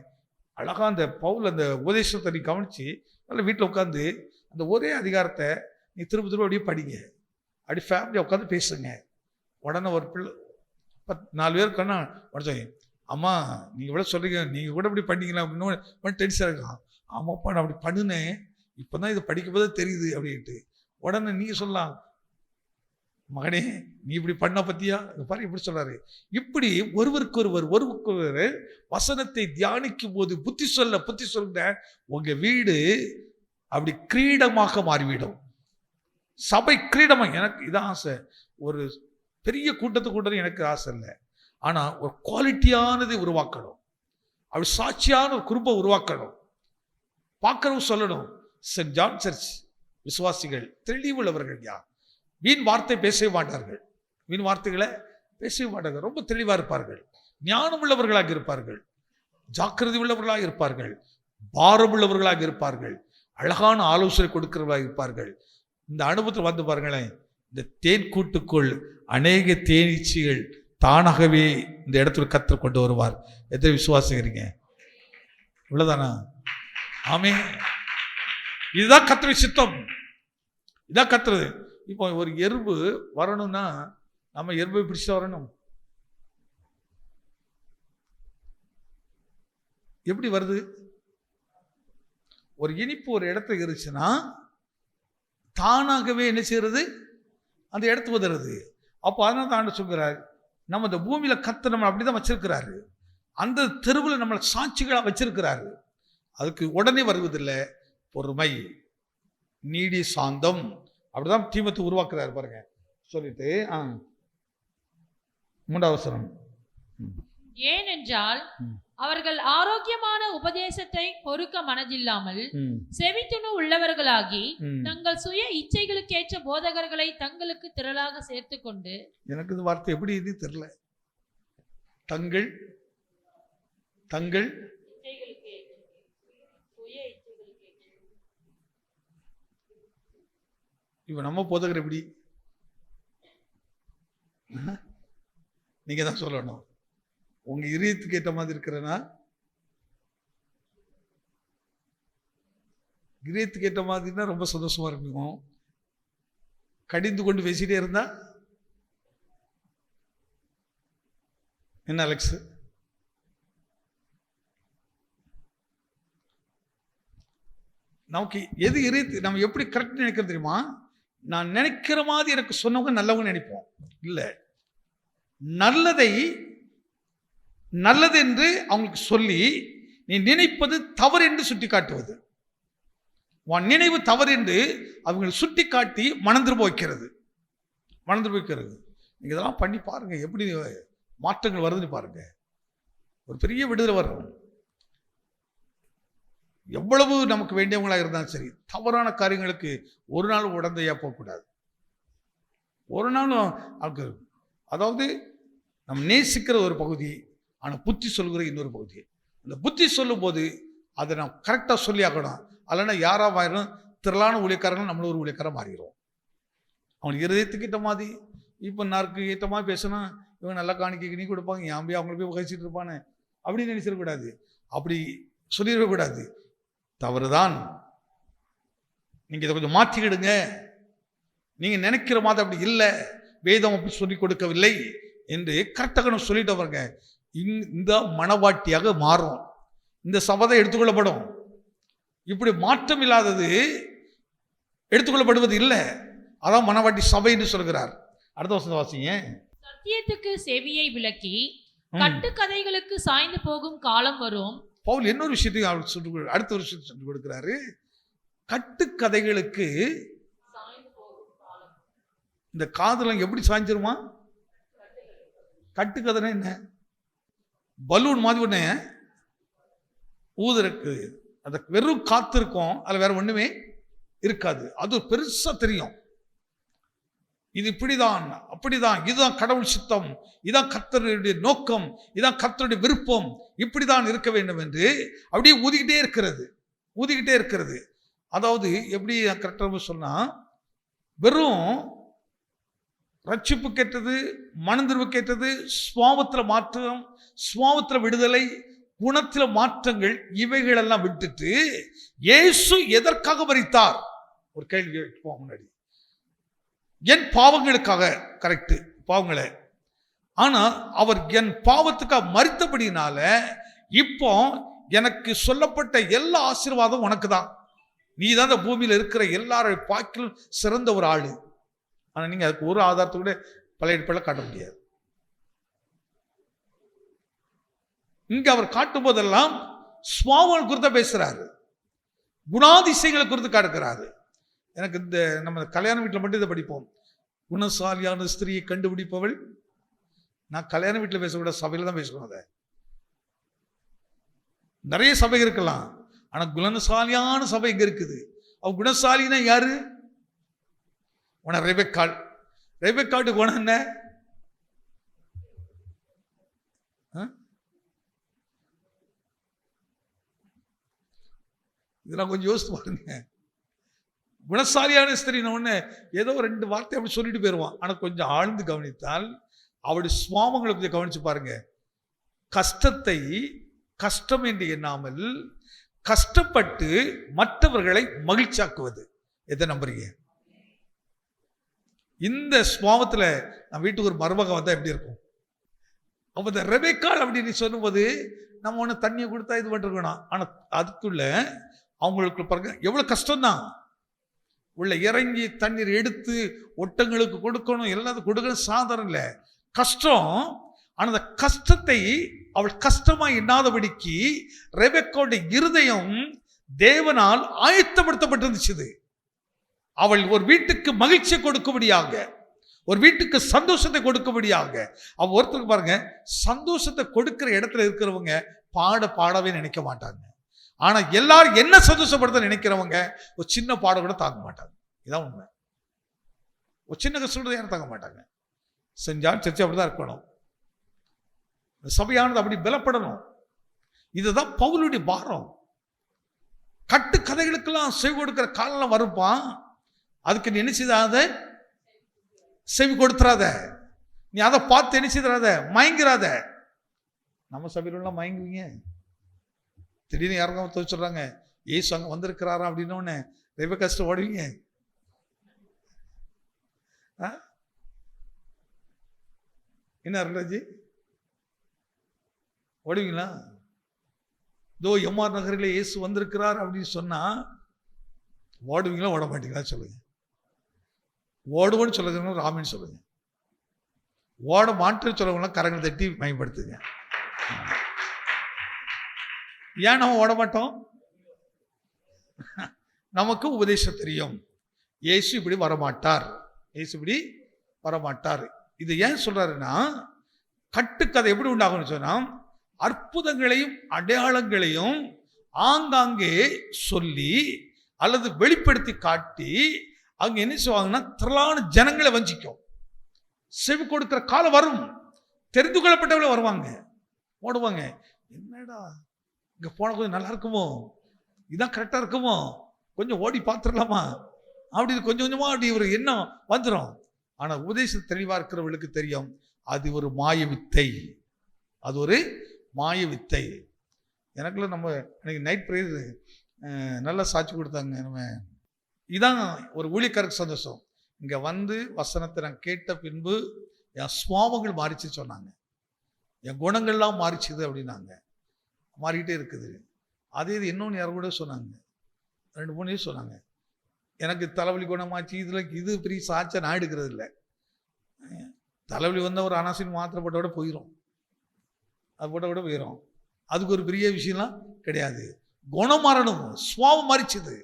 அழகா அந்த பவுல் அந்த உபதேசத்தை நீ கவனிச்சு நல்ல வீட்டில் உட்காந்து அந்த ஒரே அதிகாரத்தை நீ திரும்ப திரும்ப அப்படியே படிங்க. அப்படி ஃபேமிலியாக உட்காந்து பேசுங்க. உடனே ஒரு பிள்ளை 4 பேர் கண்ணா உடனே, அம்மா நீங்கள் இவ்வளோ சொல்றீங்க, நீங்கள் கூட இப்படி பண்ணீங்களா அப்படின்னு டென்ஷன் இருக்கான். ஆமாப்பா நான் அப்படி பண்ணினேன், இப்போ தான் இதை படிக்கும் போதே தெரியுது அப்படின்ட்டு. உடனே நீங்கள் சொல்லலாம், மகனே நீ இப்படி பண்ண பத்தியா பாரு இப்படி சொல்றாரு. இப்படி ஒருவருக்கு வசனத்தை தியானிக்கும் போது புத்தி சொல்ல உங்க வீடு அப்படி கிரீடமாக மாறிவிடும். சபை கிரீடமாக. எனக்கு இதான் ஆசை. ஒரு பெரிய கூட்டத்தை எனக்கு ஆசை இல்லை. ஆனா ஒரு குவாலிட்டியானதை உருவாக்கணும். அப்படி சாட்சியான ஒரு குரூப்பை உருவாக்கணும். பார்க்கறவும் சொல்லணும். சென்ட் ஜான் சர்ச் விசுவாசிகள் தெளிவுள்ளவர்கள். யார் வீண் வார்த்தை பேசவே மாட்டார்கள், வீண் வார்த்தைகளை பேசவே மாட்டார்கள். ரொம்ப தெளிவாக இருப்பார்கள், ஞானம் உள்ளவர்களாக இருப்பார்கள், ஜாக்கிரதை உள்ளவர்களாக இருப்பார்கள், பாரம் உள்ளவர்களாக இருப்பார்கள், அழகான ஆலோசனை கொடுக்கிறவர்களாக இருப்பார்கள். இந்த அனுபவத்தில் வந்து பாருங்களேன், இந்த தேன் கூட்டுக்குள் அநேக தேனீச்சிகள் தானாகவே இந்த இடத்துல கர்த்தர் கொண்டு வருவார். எத்தனை விசுவாசிக்கிறீங்க? இவ்வளவுதானா? ஆமே. இதுதான் கர்த்தருடைய சித்தம், இதான் கர்த்தர். இப்போ ஒரு எறும்பு வரணும்னா நம்ம எறும்பை பிடிச்சு வரணும். எப்படி வருது? ஒரு இனிப்பு ஒரு இடத்துல இருந்துச்சுன்னா தானாகவே என்ன செய்யறது? அந்த இடத்துக்கு வந்துடுறது. அப்போ அதனால தான் ஆண்டவர் சொல்கிறார், நம்ம இந்த பூமியில கர்த்தர் நம்ம அப்படிதான் வச்சிருக்கிறாரு. அந்த தெருவில் நம்மளை சாட்சிகளாக வச்சிருக்கிறாரு. அதுக்கு உடனே வருவதில்லை. பொறுமை, நீடி, சாந்தம், அப்படிதான் தீமத்தை உருவாக்குறாரு பாருங்க. சொல்லிட்டு 3வது வசனம். ஏனென்றால் அவர்கள் ஆரோக்கியமான உபதேசத்தை பொறுக்க மனதில்லாமல் செவித்துணு உள்ளவர்களாகி தங்கள் சுய இச்சைகளுக்கேற்ற போதகர்களை தங்களுக்கு திரளாக சேர்த்து கொண்டு. எனக்கு இந்த வார்த்தை எப்படி இது தெரியல. தங்கள் இப்ப நம்ம போதகர் எப்படி? நீங்க தான் சொல்லணும். உங்க இதயத்துக்கு ஏற்ற மாதிரி இருக்கிறனா? இதயத்துக்கு ஏற்ற மாதிரினா ரொம்ப சந்தோஷமா இருக்கும். கடிந்து கொண்டு பேசிட்டே இருந்தா என்ன அலெக்ஸ்? நமக்கு எது இதயத்து நம்ம எப்படி கரெக்ட் நினைக்கிறது தெரியுமா? நான் நினைக்கிற மாதிரி எனக்கு சொன்னவங்க நல்லவங்க நினைப்போம். இல்லை, நல்லது என்று அவங்களுக்கு சொல்லி நீ நினைப்பது தவறு என்று சுட்டி காட்டுவது, உன் நினைவு தவறு என்று அவங்க சுட்டி காட்டி மணந்து போய்க்கிறது. நீங்க இதெல்லாம் பண்ணி பாருங்க, எப்படி மாற்றங்கள் வருதுன்னு பாருங்க. ஒரு பெரிய விடுதலை வரும். எவ்வளவு நமக்கு வேண்டியவங்களா இருந்தாலும் சரி, தவறான காரியங்களுக்கு ஒரு நாள் உடந்தையா போகக்கூடாது. ஒரு நாளும் அதாவது நம்ம நேசிக்கிற ஒரு பகுதி, ஆனால் புத்தி சொல்கிற இன்னொரு பகுதி. அந்த புத்தி சொல்லும் போது அதை நாம் கரெக்டாக சொல்லி ஆகணும். அல்லனா யாரா மாறிடும், திரளான ஊழியக்காரர்கள் நம்மள ஒரு ஊழியக்காரன் மாறிடும். அவனுக்கு இருதயத்துக்கு ஏற்ற மாதிரி இப்போ நாருக்கு ஏற்ற மாதிரி பேசினா இவன் நல்லா காணிக்க நீ கொடுப்பாங்க, என் போய் அவங்கள போய் வகிச்சிட்டு இருப்பானே அப்படின்னு நினைச்சிடக்கூடாது, அப்படி சொல்லிடக்கூடாது. தவறுதான். நீங்க இதை கொஞ்சம் மாற்றிக்கிடுங்க. நீங்க நினைக்கிற மாதிரி அப்படி இல்லை, வேதம் அப்படி சொல்லிக் கொடுக்கவில்லை என்று கரெக்டாக சொல்லிட்டு பாருங்க. இந்த மனவாட்டியாக மாறும், இந்த சபதம் எடுத்துக்கொள்ளப்படும். இப்படி மாற்றம் இல்லாதது எடுத்துக்கொள்ளப்படுவது இல்லை. அதான் மனவாட்டி சபை என்று சொல்கிறார். அடுத்த வசனம் வாசிங்க. சத்தியத்துக்கு செவியை விலக்கி கட்டுக்கதைகளுக்கு சாய்ந்து போகும் காலம் வரும். பவுல் இன்னொரு விஷயத்தையும் அவர் சொல்லி அடுத்த ஒரு விஷயத்தை சொல்லிக் கொடுக்கிறாரு. கட்டுக்கதைகளுக்கு இந்த காதலம் எப்படி சாய்ஞ்சிருமா? கட்டுக்கதைன்னா என்ன? பலூன் மாதிரி ஒண்ணு ஊதுறக்கு, அந்த வெறும் காத்து இருக்கும், அதுல வேற ஒண்ணுமே இருக்காது. அது பெருசா தெரியும். இது இப்படிதான் அப்படிதான், இதுதான் கடவுள் சித்தம், இதான் கர்த்தருடைய நோக்கம், இதான் கர்த்தருடைய விருப்பம், இப்படிதான் இருக்க வேண்டும் என்று அப்படியே ஊதிக்கிட்டே இருக்கிறது. அதாவது எப்படி கரெக்டாக சொன்னா, வெறும் ரட்சிப்பு கேட்டது, மனந்திருவு கேட்டது, சுவாபத்தில் மாற்றம், சுவாபத்தில் விடுதலை, குணத்தில் மாற்றங்கள், இவைகளெல்லாம் விட்டுட்டு இயேசு எதற்காக மரித்தார்? ஒரு கேள்வி கேட்போம் முன்னாடி. என் பாவங்களுக்காக, கரெக்டு, பாவங்களை. ஆனா அவர் என் பாவத்துக்காக மரித்தபடினால இப்போ எனக்கு சொல்லப்பட்ட எல்லா ஆசீர்வாதம் உனக்கு தான். நீ தான் இந்த பூமியில் இருக்கிற எல்லாரும் பாக்கிலும் சிறந்த ஒரு ஆளு. ஆனா நீங்க அதுக்கு ஒரு ஆதாரத்தை கூட பழைய ஏற்பாடுல காட்ட முடியாது. இங்க அவர் காட்டும் போதெல்லாம் சுவாவல் குறித்த பேசுறாரு, குணாதிசயங்களை குறித்து காட்டுகிறாரு. எனக்கு இந்த நம்ம கல்யாண வீட்டில் மட்டும் இதை படிப்போம். குணசாலியான ஸ்திரியை கண்டுபிடிப்பவள். நான் கல்யாண வீட்டில் பேசக்கூட, சபையில தான் பேசணும். அதை நிறைய சபை இருக்கலாம், ஆனா குணசாலியான சபை இங்க இருக்குது. அவ குணசாலினா யாரு? உன ரெபெக்காள். ரெபெக்காட்டு குணம் என்ன? இதெல்லாம் கொஞ்சம் யோசித்து பாருங்க. குணசாலியான ஸ்திரின்னு ஒண்ணு ஏதோ 2 வார்த்தை அப்படி சொல்லிட்டு போயிடுவான். ஆனா கொஞ்சம் ஆழ்ந்து கவனித்தால் அவருடைய சுவாமங்களை கொஞ்சம் கவனிச்சு பாருங்க. கஷ்டத்தை கஷ்டம் என்று எண்ணாமல் கஷ்டப்பட்டு மற்றவர்களை மகிழ்ச்சியாக்குவது. எதை நம்புறீங்க? இந்த சுவாமத்துல நம்ம வீட்டுக்கு ஒரு மருமக வந்தா எப்படி இருக்கும்? அப்ப இந்த ரெபெக்காள் அப்படின்னு சொல்லும்போது நம்ம ஒண்ணு தண்ணியை கொடுத்தா இது பண்ணிருக்கணும். ஆனா அதுக்குள்ள அவங்களுக்கு பாருங்க எவ்வளவு கஷ்டம்தான். உள்ள இறங்கி தண்ணீர் எடுத்து ஒட்டங்களுக்கு கொடுக்கணும், எல்லாத்துக்கும் கொடுக்கணும், சாதாரணம் இல்லை, கஷ்டம். ஆனா அந்த கஷ்டத்தை அவள் கஷ்டமா எண்ணாதபடிக்கு ரெபெக்காவுடைய இருதயம் தேவனால் ஆயத்தப்படுத்தப்பட்டிருந்துச்சு. அவள் ஒரு வீட்டுக்கு மகிழ்ச்சியை கொடுக்கும்படியாக, ஒரு வீட்டுக்கு சந்தோஷத்தை கொடுக்கும்படியாக. அவ ஒருத்தருக்கு பாருங்க, சந்தோஷத்தை கொடுக்கிற இடத்துல இருக்கிறவங்க பாடவே நினைக்க மாட்டாங்க. ஆனா எல்லாரும் என்ன சந்தோஷப்படுத்த நினைக்கிறவங்க ஒரு சின்ன பாடம் கூட தாங்க மாட்டாங்க. இதான் உண்மை. ஒரு சின்ன கஷ்டம் யாரும் தாங்க மாட்டாங்க. செஞ்சால் சர்ச்சை அப்படிதான் இருக்கணும். சபையானது அப்படி பலப்படணும். இதுதான் பவுலுடைய பாரம். கட்டு கதைகளுக்கெல்லாம் செவி கொடுக்கிற காலம் வருப்பான். அதுக்கு நீ நினைச்சதாத செவி கொடுத்துறாத, நீ அதை பார்த்து நினைச்சதாத, மயங்கிறாத. நம்ம சபையிலாம் மயங்குவீங்க. திடீர்னு யாருக்கும் துவச்சிடுறாங்க, ஏசு அங்க வந்திருக்கிறாரா அப்படின்னோடனே ரொம்ப கஷ்டம் ஓடுவீங்க. என்ன அருளாஜி ஓடுவீங்களா? இதோ எம்ஆர் நகரில் இயேசு வந்திருக்கிறார் அப்படின்னு சொன்னா ஓடுவீங்களா ஓட மாட்டீங்களா சொல்லுங்க. ஓடுவோன்னு சொல்லுங்க, ராமின்னு சொல்லுங்க. ஓட மாட்டேன்னு சொல்லவங்களாம் கரங்களை தட்டி பயன்படுத்துங்க. ஏன் நம்ம ஓட மாட்டோம்? நமக்கு உபதேசம் தெரியும். இயேசு இப்படி வரமாட்டார், இயேசு இப்படி வரமாட்டார். இது ஏன் சொல்றாருன்னா, கட்டுக்கதை எப்படி உண்டாகும்னு சொன்னா, அற்புதங்களையும் அடையாளங்களையும் ஆங்காங்கே சொல்லி அல்லது வெளிப்படுத்தி காட்டி அங்க என்ன செய்வாங்கன்னா திரளான ஜனங்களை வஞ்சிக்கும். செவி கொடுக்கிற காலம் வரும். தெரிந்து கொள்ளப்பட்டவங்கள வருவாங்க, ஓடுவாங்க. என்னடா இங்க போன கொஞ்சம் நல்லா இருக்குமோ, இதான் கரெக்டாக இருக்குமோ, கொஞ்சம் ஓடி பார்த்துடலாமா அப்படின்னு கொஞ்சம் கொஞ்சமாக அப்படி ஒரு எண்ணம் வந்துடும். ஆனால் உபதேசம் தெளிவாக இருக்கிறவர்களுக்கு தெரியும் அது ஒரு மாய வித்தை, அது ஒரு மாய வித்தை. எனக்குள்ள நம்ம இன்னைக்கு நைட் ப்ரேயர் நல்லா சாட்சி கொடுத்தாங்க. நம்ம இதான் ஒரு ஊழியக்காரருக்கு சந்தோஷம். இங்கே வந்து வசனத்தை நான் கேட்ட பின்பு என் சுவாபங்கள் மாறிச்சு சொன்னாங்க, என் குணங்கள்லாம் மாறிச்சுது அப்படின்னாங்க. மாறிக்கிட்டே இருக்குது. அதே இது இன்னொன்று யாரும் கூட சொன்னாங்க, 2-3 சொன்னாங்க, எனக்கு தலைவலி குணமாச்சு. இது பெரிய சாட்சியை நான் எடுக்கிறது இல்லை. தலைவலி வந்தால் ஒரு அனாசின் மாத்திரை போட்ட விட போயிடும், அது போட்ட விட போயிடும். அதுக்கு ஒரு பெரிய விஷயம்லாம் கிடையாது. குணம் மாறணும், சுவாபம் மாறிச்சுது.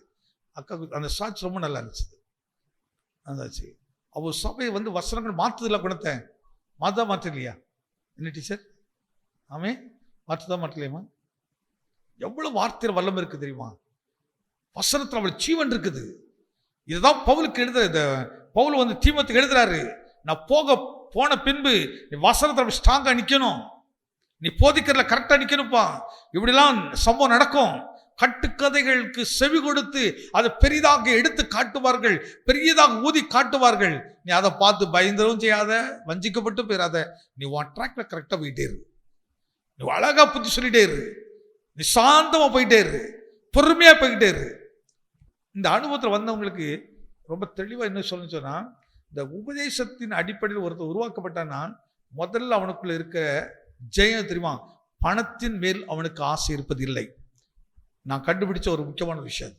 அக்கா அந்த சாட்சி ரொம்ப நல்லா இருந்துச்சு. அந்தாச்சு அவள் சபையை வந்து வசனங்கள் மாற்றுதில்ல, குணத்தை மாற்றலையா என்ன டீச்சர்? ஆமே மாற்றுதான் மாற்றலையம்மா. எவ்வளோ வார்த்தையில் வல்லம் இருக்குது தெரியுமா? வசனத்தில் அவள் ஜீவன் இருக்குது. இதுதான் பவுலுக்கு எழுதுற, பவுல் வந்து தீமோத்தேயுக்கு எழுதுறாரு, நான் போன பின்பு நீ வசனத்தில் ஸ்ட்ராங்காக நிற்கணும், நீ போதிக்கிறதுல கரெக்டாக நிற்கணும்ப்பா. இப்படிலாம் சம்பவம் நடக்கும். கட்டுக்கதைகளுக்கு செவி கொடுத்து அதை பெரிதாக எடுத்து காட்டுவார்கள், பெரியதாக ஊதி காட்டுவார்கள். நீ அதை பார்த்து பயந்துரும் செய்யாத, வஞ்சிக்கப்பட்டு போயிடாத. நீ உன் ட்ராக்ல கரெக்டாக போயிட்டே இரு, நீ அழகா புத்தி சொல்லிட்டே இரு, நீ சாந்தமா போயிட்டே இரு, பொறுமையா போய்கிட்டே இரு. இந்த அனுபவத்தில் வந்தவங்களுக்கு ரொம்ப தெளிவாக என்ன சொல்லணும்னு சொன்னா, இந்த உபதேசத்தின் அடிப்படையில் ஒருத்தர் உருவாக்கப்பட்டான்னா முதல்ல அவனுக்குள்ள இருக்க ஜெயம் தெரியுமா? பணத்தின் மேல் அவனுக்கு ஆசை இருப்பதில்லை. நான் கண்டுபிடிச்ச ஒரு முக்கியமான விஷயம்.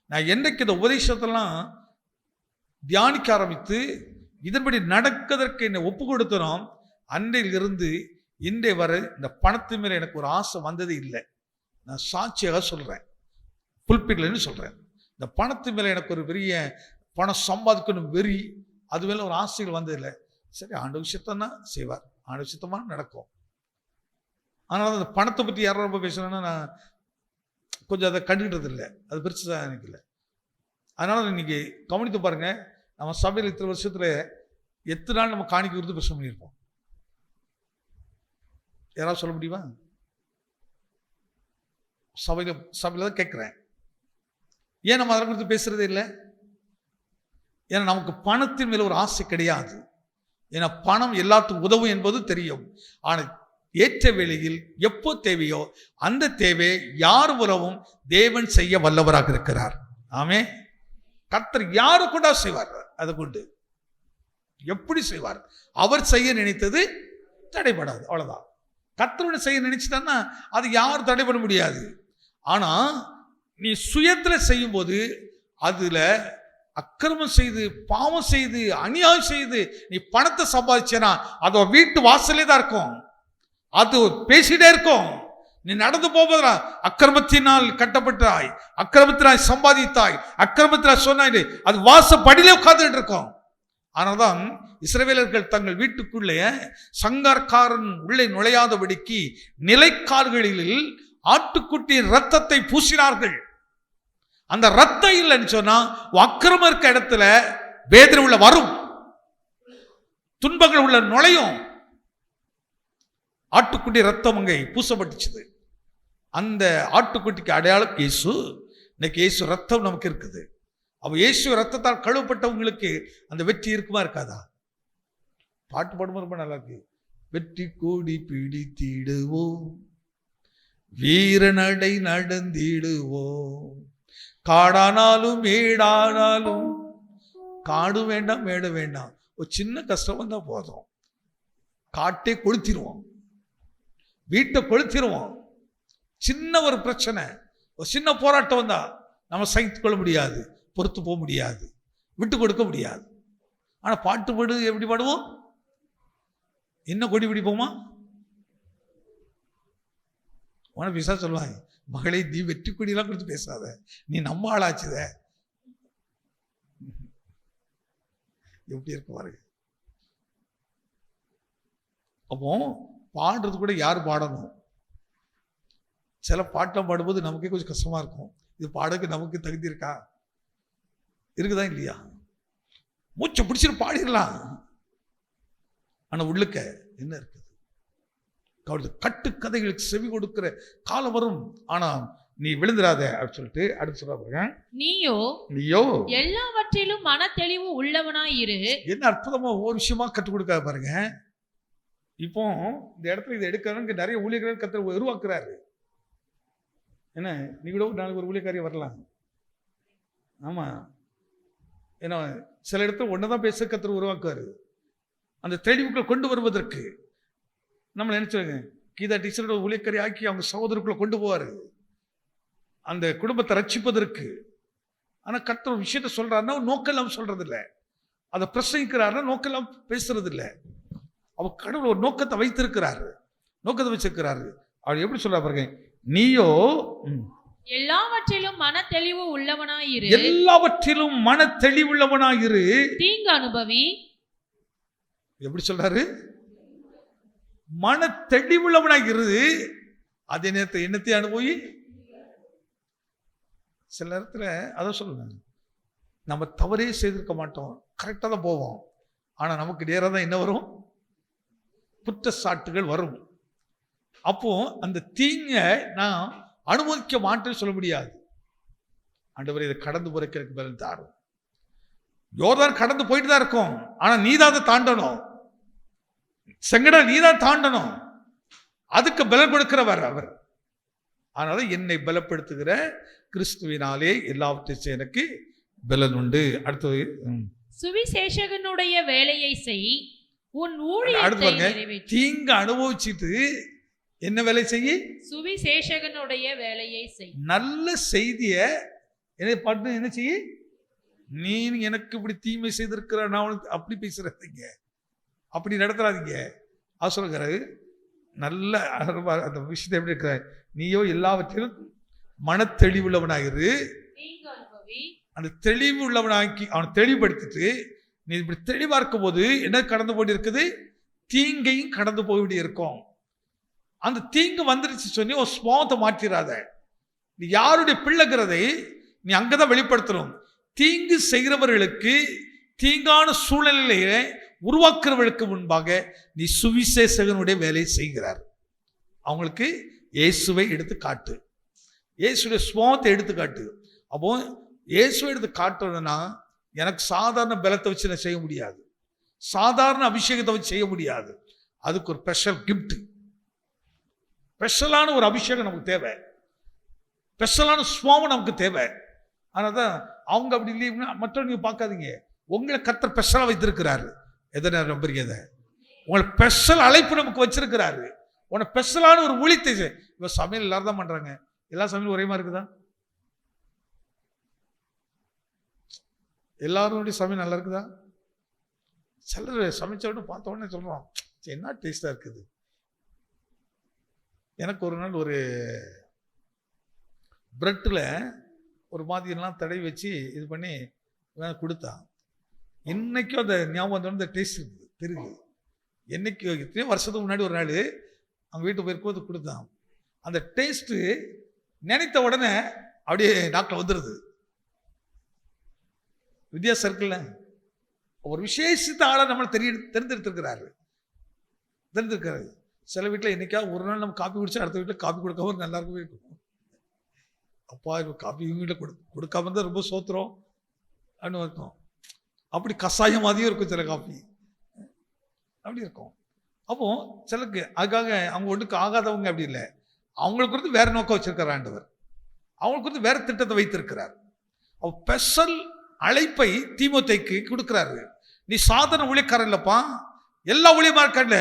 நான் என்னைக்கு இந்த உபதேசத்தெல்லாம் தியானிக்க ஆரம்பித்து இதன்படி நடக்கிறதற்கு என்னை ஒப்பு கொடுத்தனோம், அன்றையிலிருந்து இன்றைய வரை இந்த பணத்து மேல எனக்கு ஒரு ஆசை வந்ததே இல்லை. நான் சாட்சியாக சொல்றேன், புல்பிட்லன்னு சொல்றேன். இந்த பணத்து மேல எனக்கு ஒரு பெரிய பணம் சம்பாதிக்கணும் வெறி, அது மேல ஒரு ஆசைகள் வந்ததில்லை. சரி, ஆண்டவர் விஷயத்தான் செய்வார், ஆண்டவர் விஷயத்தமாக நடக்கும். ஆனால் அந்த பணத்தை பற்றி யாரும் ரொம்ப பேசணும்னா நான் கொஞ்சம் அதை கண்டுகிட்டது இல்லை, அது பெருசுதான் எனக்கு இல்லை. அதனால இன்னைக்கு கவனித்து பாருங்க, நம்ம சபையில் இத்தனை வருஷத்துல எத்தனை நாள் நம்ம காணிக்கை கொடுத்து பிரச்சனை பண்ணியிருப்போம்? யாராவது சொல்ல முடியுமா? சபையில தான் கேட்கிறேன். ஏன் நம்ம அதை குறித்து பேசுறதே இல்லை? ஏன்னா நமக்கு பணத்தின் மேல ஒரு ஆசை கிடையாது. ஏன்னா பணம் எல்லாத்துக்கும் உதவும் என்பது தெரியும். ஆனால் ஏற்ற வேளையில் எப்போ தேவையோ அந்த தேவையை யார் உறவும் தேவன் செய்ய வல்லவராக இருக்கிறார். ஆமே. கர்த்தர் யாரு கூட செய்வார், அதை கொண்டு எப்படி செய்வார்? அவர் செய்ய நினைத்தது தடைபடாது, அவ்வளவுதான். கர்த்தரோட செய்ய நினைச்சிட்டான்னா அது யாரும் தடைபட முடியாது. ஆனா நீ சுயத்துல செய்யும் போது அதுல அக்கிரமம் செய்து, பாவம் செய்து, அநியாயம் செய்து நீ பணத்தை சம்பாதிச்சேனா அது வீட்டு வாசலே தான் இருக்கும், அது பேசிட்டே இருக்கும். நீ நடந்து போவதா அக்கிரமத்தினால் கட்டப்பட்டாய், அக்கிரமத்தினால் சம்பாதித்தாய், அக்கிரமத்தினால் சொன்னாய், அது வாசப்படியிலே உட்கார்ந்துட்டு இருக்கும். ஆனால்தான் இஸ்ரவேலர்கள் தங்கள் வீட்டுக்குள்ளே சங்காரக்காரன் உள்ளே நுழையாதபடிக்கு நிலைக்கால்களில் ஆட்டுக்குட்டியின் ரத்தத்தை பூசினார்கள். அந்த ரத்தம் இல்லைன்னு சொன்னா அக்கிரமம் இருக்க இடத்துல வேதனை உள்ள வரும், துன்பங்கள் உள்ள நுழையும். ஆட்டுக்குட்டி ரத்தம் அங்கே பூசப்பட்டுச்சுது. அந்த ஆட்டுக்குட்டிக்கு அடையாளம் இயேசு. இன்னைக்கு இயேசு ரத்தம் நமக்கு இருக்குது. அவ இயேசு ரத்தத்தால் கழுவப்பட்டவங்களுக்கு அந்த வெற்றி இருக்குமா இருக்காதா? பாட்டு பாடும்போது ரொம்ப நல்லா இருக்கு. வெற்றி கூடி பிடித்திடுவோம், வீரநடை நடந்திடுவோம், காடானாலும் மேடானாலும், காடு வேண்டாம் மேடு வேண்டாம், ஒரு சின்ன கஷ்டம் வந்தா போதும் காட்டே கொளுத்திடுவோம், வீட்டை கொளுத்திடுவோம். சின்ன ஒரு பிரச்சனை, ஒரு சின்ன போராட்டம் வந்தா நம்ம சகித்துக் கொள்ள முடியாது, பொறுத்து போக முடியாது, விட்டு கொடுக்க முடியாது. ஆனா பாட்டு பாடு எப்படி பாடுவோம்? என்ன கொடி பிடிப்போமா? உனக்கு விசா சொல்லுவாங்க, மகளை நீ வெற்றி கொடியெல்லாம் கொடுத்து பேசாத, நீ நம்ம ஆளாச்சுத. எப்படி இருக்கு பாருங்க. அப்போ பாடுறது கூட யார் பாடணும்? சில பாட்டம் பாடும்போது நமக்கே கொஞ்சம் கஷ்டமா இருக்கும். இது பாடக்கு நமக்கு தகுதி இருக்கா? இருக்குதா இல்லையா? மூச்சை பிடிச்சிட்டு பாடிடலாம், ஆனா உள்ளுக்க என்ன இருக்குது? கட்டுக்கதைகளுக்கு செவி கொடுக்கிற காலம் வரும். ஆனா நீ விழுந்துடாத அப்படின்னு சொல்லிட்டு அடுத்து சொல்றாங்க, நீயோ எல்லாவற்றிலும் மனத்தெளிவு உள்ளவனாய் இரு. என்ன அற்புதமா ஒவ்வொரு விஷயமா கற்றுக் கொடுக்க பாருங்க. இப்போ இந்த இடத்துல இதை எடுக்கிறவங்க நிறைய ஊழியர்கள் கர்த்தர் உருவாக்குறாரு. என்ன நீ கூட நாளைக்கு ஒரு ஊழியக்காரியம் வரலாம். ஆமா, ஏன்னா சில இடத்துல ஒன்னதான் பேச கர்த்தர் உருவாக்குவாரு. அந்த தெளிவுக்குள்ள கொண்டு வருவதற்கு நம்ம நினைச்சுங்க, கீதா டீச்சரோட ஊழியக்காரி ஆக்கி அவங்க சகோதரருக்குள்ள கொண்டு போவாரு, அந்த குடும்பத்தை ரட்சிப்பதற்கு. ஆனா கர்த்தர் ஒரு விஷயத்த சொல்றாருன்னா நோக்கெல்லாம் சொல்றது இல்லை, அதை பிரசங்கிக்கிறாருன்னா நோக்கெல்லாம் பேசுறது இல்லை. அவர் கடவுள் ஒரு நோக்கத்தை வைத்திருக்கிறாரு, நோக்கத்தை வச்சிருக்கிறாரு. அவர் எப்படி சொல்ற பாருங்க, நீயோ எல்லாவற்றிலும் மனத்தெளிவு உள்ளவனாயிரு. எல்லாவற்றிலும் மன தெளிவுள்ளவனாயிரு. தீங்கு அனுபவி. எப்படி சொல்றாரு? மன தெளிவுள்ளவனாயிரு. அதே நேரத்தில் என்னத்தை அனுபவி. சில நேரத்தில் அதான் சொல்லுங்க, நம்ம தவறே செய்திருக்க மாட்டோம், கரெக்டாக தான் போவோம். ஆனால் நமக்கு நேராக தான் என்ன வரும்? குற்றச்சாட்டுகள் வரும். அப்போ அந்த தீங்க நான் அனுமதிக்க மாட்டேன்னு சொல்ல முடியாது. ஆண்டவரே இதை கடந்து போறதுக்கு பலன் தாரும். யோர்தான் கடந்து போயிட்டு தான் இருக்கும், ஆனா நீதான் அதை தாண்டணும். செங்கடா நீதான் தாண்டணும். அதுக்கு பலன் கொடுக்கிறவர் அவர். அதனால என்னை பலப்படுத்துகிற கிறிஸ்துவினாலே எல்லாவற்றையும் எனக்கு பலன் உண்டு. அடுத்தது, சுவிசேஷகனுடைய வேலையை செய், உன் ஊழியத்தை நிறைவேற்று. தீங்கு அனுபவிச்சுட்டு என்ன வேலை செய்ய? சுவிசேஷகனுடைய வேலையை செய். நல்ல செய்திய என்ன பண்ணு, என்ன செய்ய? நீ எனக்கு இப்படி தீமை செய்திருக்கிற, நான் உனக்கு அப்படி பேசுறீங்க, அப்படி நடத்துறாதீங்க. அவர் சொல்கிறாரு, நல்ல அந்த விஷயத்தை எப்படி இருக்கிற, நீயோ எல்லாவற்றிலும் மன தெளிவுள்ளவனாயிரு. அந்த தெளிவு உள்ளவனாக்கி அவனை தெளிவுபடுத்திட்டு, நீ இப்படி தெளிவா இருக்கும் போது என்ன கடந்து போய் இருக்குது? தீங்கையும் கடந்து போய்விட்டு இருக்கும். அந்த தீங்கு வந்துருச்சு சொல்லி ஒரு சுபாவத்தை மாற்றிடாத. நீ யாருடைய பிள்ளைங்கிறதை நீ அங்கதான் வெளிப்படுத்தணும். தீங்கு செய்கிறவர்களுக்கு, தீங்கான சூழ்நிலையிலே உருவாக்குறவர்களுக்கு முன்பாக நீ சுவிசேஷகனுடைய வேலையை செய்கிறார். அவங்களுக்கு இயேசுவை எடுத்து காட்டு, இயேசுடைய சுபாவத்தை எடுத்து காட்டு. அப்போ இயேசுவை எடுத்து காட்டணும்னா எனக்கு சாதாரண பலத்தை வச்சு நான் செய்ய முடியாது, சாதாரண அபிஷேகத்தை வச்சு செய்ய முடியாது. அதுக்கு ஒரு ஸ்பெஷல் கிஃப்ட், ஸ்பெஷலான ஒரு அபிஷேகம் நமக்கு தேவை, ஸ்பெஷலான சுவாமம் நமக்கு தேவை. ஆனால் தான் அவங்க அப்படி இல்லைன்னா மற்றவங்க பார்க்காதீங்க. உங்களை கர்த்தர் ஸ்பெஷலாக வைத்திருக்கிறாரு. எதை நம்புறீங்க? உங்களை ஸ்பெஷல் அழைப்பு நமக்கு வச்சிருக்கிறாரு. உன ஸ்பெஷலான ஒரு ஊழியத்தை இப்போ சமையல் எல்லாரும் தான் பண்றாங்க. எல்லா சமையலும் ஒரே மாதிரி இருக்குதா? எல்லாருடைய சமையல் நல்லா இருக்குதா? சிலர் சமைச்ச உடனே பார்த்த உடனே சொல்றோம், என்ன டேஸ்டா இருக்குது. எனக்கு ஒரு நாள் ஒரு பிரெட்டில் ஒரு மாதிரிலாம் தடவி வச்சு இது பண்ணி கொடுத்தான். இன்னைக்கும் அந்த ஞாபகம் அந்த டேஸ்ட் இருக்குது, தெரியுது. என்னைக்கு இத்தனையோ வருஷத்துக்கு முன்னாடி ஒரு நாள் அவங்க வீட்டு போயிருக்கும்போது கொடுத்தான். அந்த டேஸ்ட்டு நினைத்த உடனே அப்படியே நாக்கில் வந்துடுது. வித்தியாசம் இருக்குல்ல? ஒரு விசேஷித்த ஆளை நம்மளை தெரிஞ்சிருக்கிறாரு. சில வீட்டில் என்னைக்காவது ஒரு நாள் நம்ம காப்பி குடிச்சா அடுத்த வீட்டில் காப்பி கொடுக்காம நல்லா இருக்கவே இருக்கும். அப்பா இப்போ காப்பி இவங்க வீட்டில் கொடுக்காம இருந்தால் ரொம்ப சோத்துறோம் அப்படின்னு இருக்கும். அப்படி கஷாயம் மாதிரியும் இருக்கும் சில காப்பி, அப்படி இருக்கும். அப்போ சிலருக்கு அதுக்காக அவங்க ஒன்றுக்கு ஆகாதவங்க அப்படி இல்லை, அவங்களுக்கு குறித்து வேற நோக்கம் வச்சிருக்கிறார் ஆண்டவர், அவங்களுக்கு குறித்து வேற திட்டத்தை வைத்திருக்கிறார். அவ ஸ்பெஷல் அழைப்பை தீமோத்தேயுக்கு கொடுக்கிறாரு. நீ சாதாரண ஊழியக்காரன் இல்லப்பா, எல்லா ஊழியமார்க்கல்ல,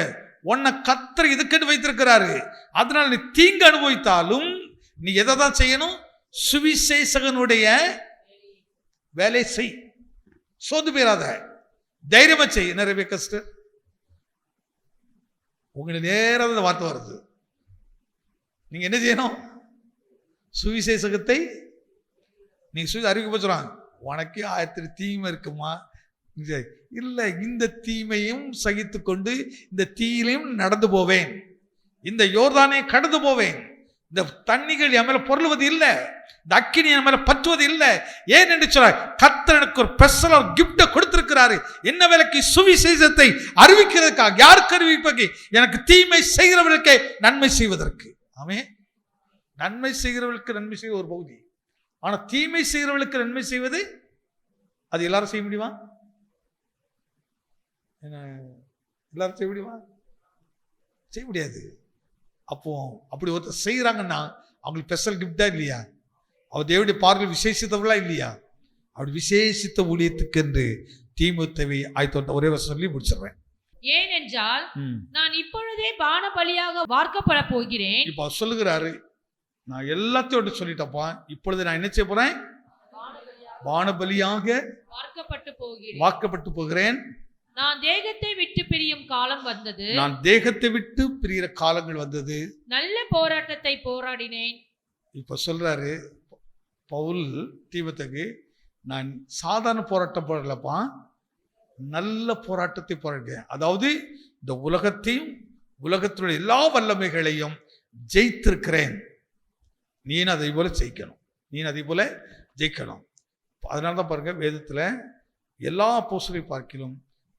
உன்னை கர்த்தர் இதுக்குன்னு வைத்திருக்கிறாரு. அதனால நீ தீங்கு அனுபவித்தாலும் நீ எதை தான் செய்யணும்? சுவிசேஷகனுடைய வேலை செய். சோர்ந்து போயிடாத, தைரியமா செய். நிறைய கஷ்டம் உங்களுக்கு நேரம் அந்த வார்த்தை வருது. நீங்க என்ன செய்யணும்? சுவிசேஷகத்தை நீங்க அறிவிக்க போச்சுறாங்க. உனக்கு 1000 தீமை இருக்குமா? இல்லை, இந்த தீமையும் சகித்து கொண்டு இந்த தீயிலையும் நடந்து போவேன், இந்த யோர்தானை கடந்து போவேன். இந்த தண்ணிகள் என் மேல பொருளுவது இல்லை, இந்த அக்கினி என் மேல பற்றுவது இல்லை. ஏன் என்று சொல்ல, கர்த்தர் எனக்கு ஒரு ஸ்பெஷல் கிஃப்ட கொடுத்திருக்கிறாரு. என்ன வேலைக்கு? சுவிசேஷத்தை அறிவிக்கிறதுக்காக. யாருக்கு அறிவிப்பது? எனக்கு தீமை செய்கிறவர்களுக்கே நன்மை செய்வதற்கு. ஆமென். நன்மை செய்கிறவர்களுக்கு நன்மை செய்வது ஒரு பகுதி. ஆனா தீமை செய்கிறவர்களுக்கு நன்மை செய்வது அது எல்லாரும் செய்ய முடியுமா? எல்லாரும் செய்ய முடியுமா? செய்ய முடியாது. அப்போ அப்படி ஒருத்தர் செய்யறாங்கன்னா அவங்களுக்கு ஸ்பெஷல் கிஃப்டா இல்லையா? அவர் தேவனுடைய பார்வையில் விசேஷித்தவர்களா இல்லையா? அப்படி விசேஷித்த ஊழியத்துக்கு என்று தீமோத்தேயுவை ஆயத்தம் ஒரே வருஷம் சொல்லி முடிச்சிடுறேன். ஏனென்றால் நான் இப்பொழுதே பான பலியாக வார்க்கப்பட போகிறேன். இப்ப சொல்லுகிறாரு, நான் எல்லாத்தையும் சொல்லிட்டப்பா, இப்பொழுது நான் என்ன செய்ய போறேன்? பான பலியாக வார்க்கப்பட்டு போகிறேன். நான் தேகத்தை விட்டு பிரியும் காலம் வந்தது. நான் தேகத்தை விட்டு பிரிகிற காலங்கள் வந்தது. நல்ல போராட்டத்தை போராடினேன். இப்ப சொல்றாரு பவுல் தீமோத்தேயுக்கு, நான் சாதாரண போராட்டம் போடலப்பா, நல்ல போராட்டத்தை போராடுகிறேன். அதாவது இந்த உலகத்தையும் உலகத்தினுடைய எல்லா வல்லமைகளையும் ஜெயித்திருக்கிறேன். நீ அதை போல ஜெயிக்கணும். அதனாலதான் பாருங்க, வேதத்துல எல்லா அப்போஸ்தலரை பார்க்கிலும்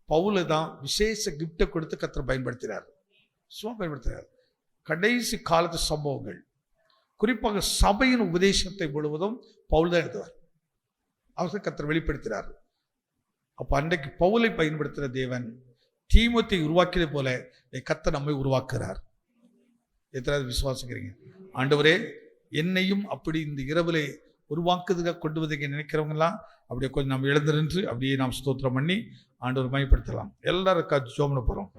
பவுலை தான் விசேஷ கிஃப்டை கொடுத்து கர்த்தர் பயன்படுத்தினார். கடைசி காலத்து சம்பவங்கள், குறிப்பாக சபையின் உபதேசத்தை முழுவதும் பவுல் தான் எழுதுவார். அவர்கள் கர்த்தர் வெளிப்படுத்தினார். அப்ப அன்றைக்கு பவுலை பயன்படுத்தின தேவன் தீமோத்தேயுவை உருவாக்கியது போல கர்த்தர் நம்மை உருவாக்குறார். எத்தனை விசுவாசிக்கிறீங்க? ஆண்டவரே, என்னையும் அப்படி இந்த இரவிலே உருவாக்குறதுக்காக கொண்டு வந்தீங்க நினைக்கிறவங்கலாம் அப்படியே கொஞ்சம் நம்ம எழுந்திருந்து அப்படியே நாம் ஸ்தோத்திரம் பண்ணி ஆண்டவர் மகிமைப்படுத்தலாம். எல்லாரும் ஜெபம் பண்ண போறோம்.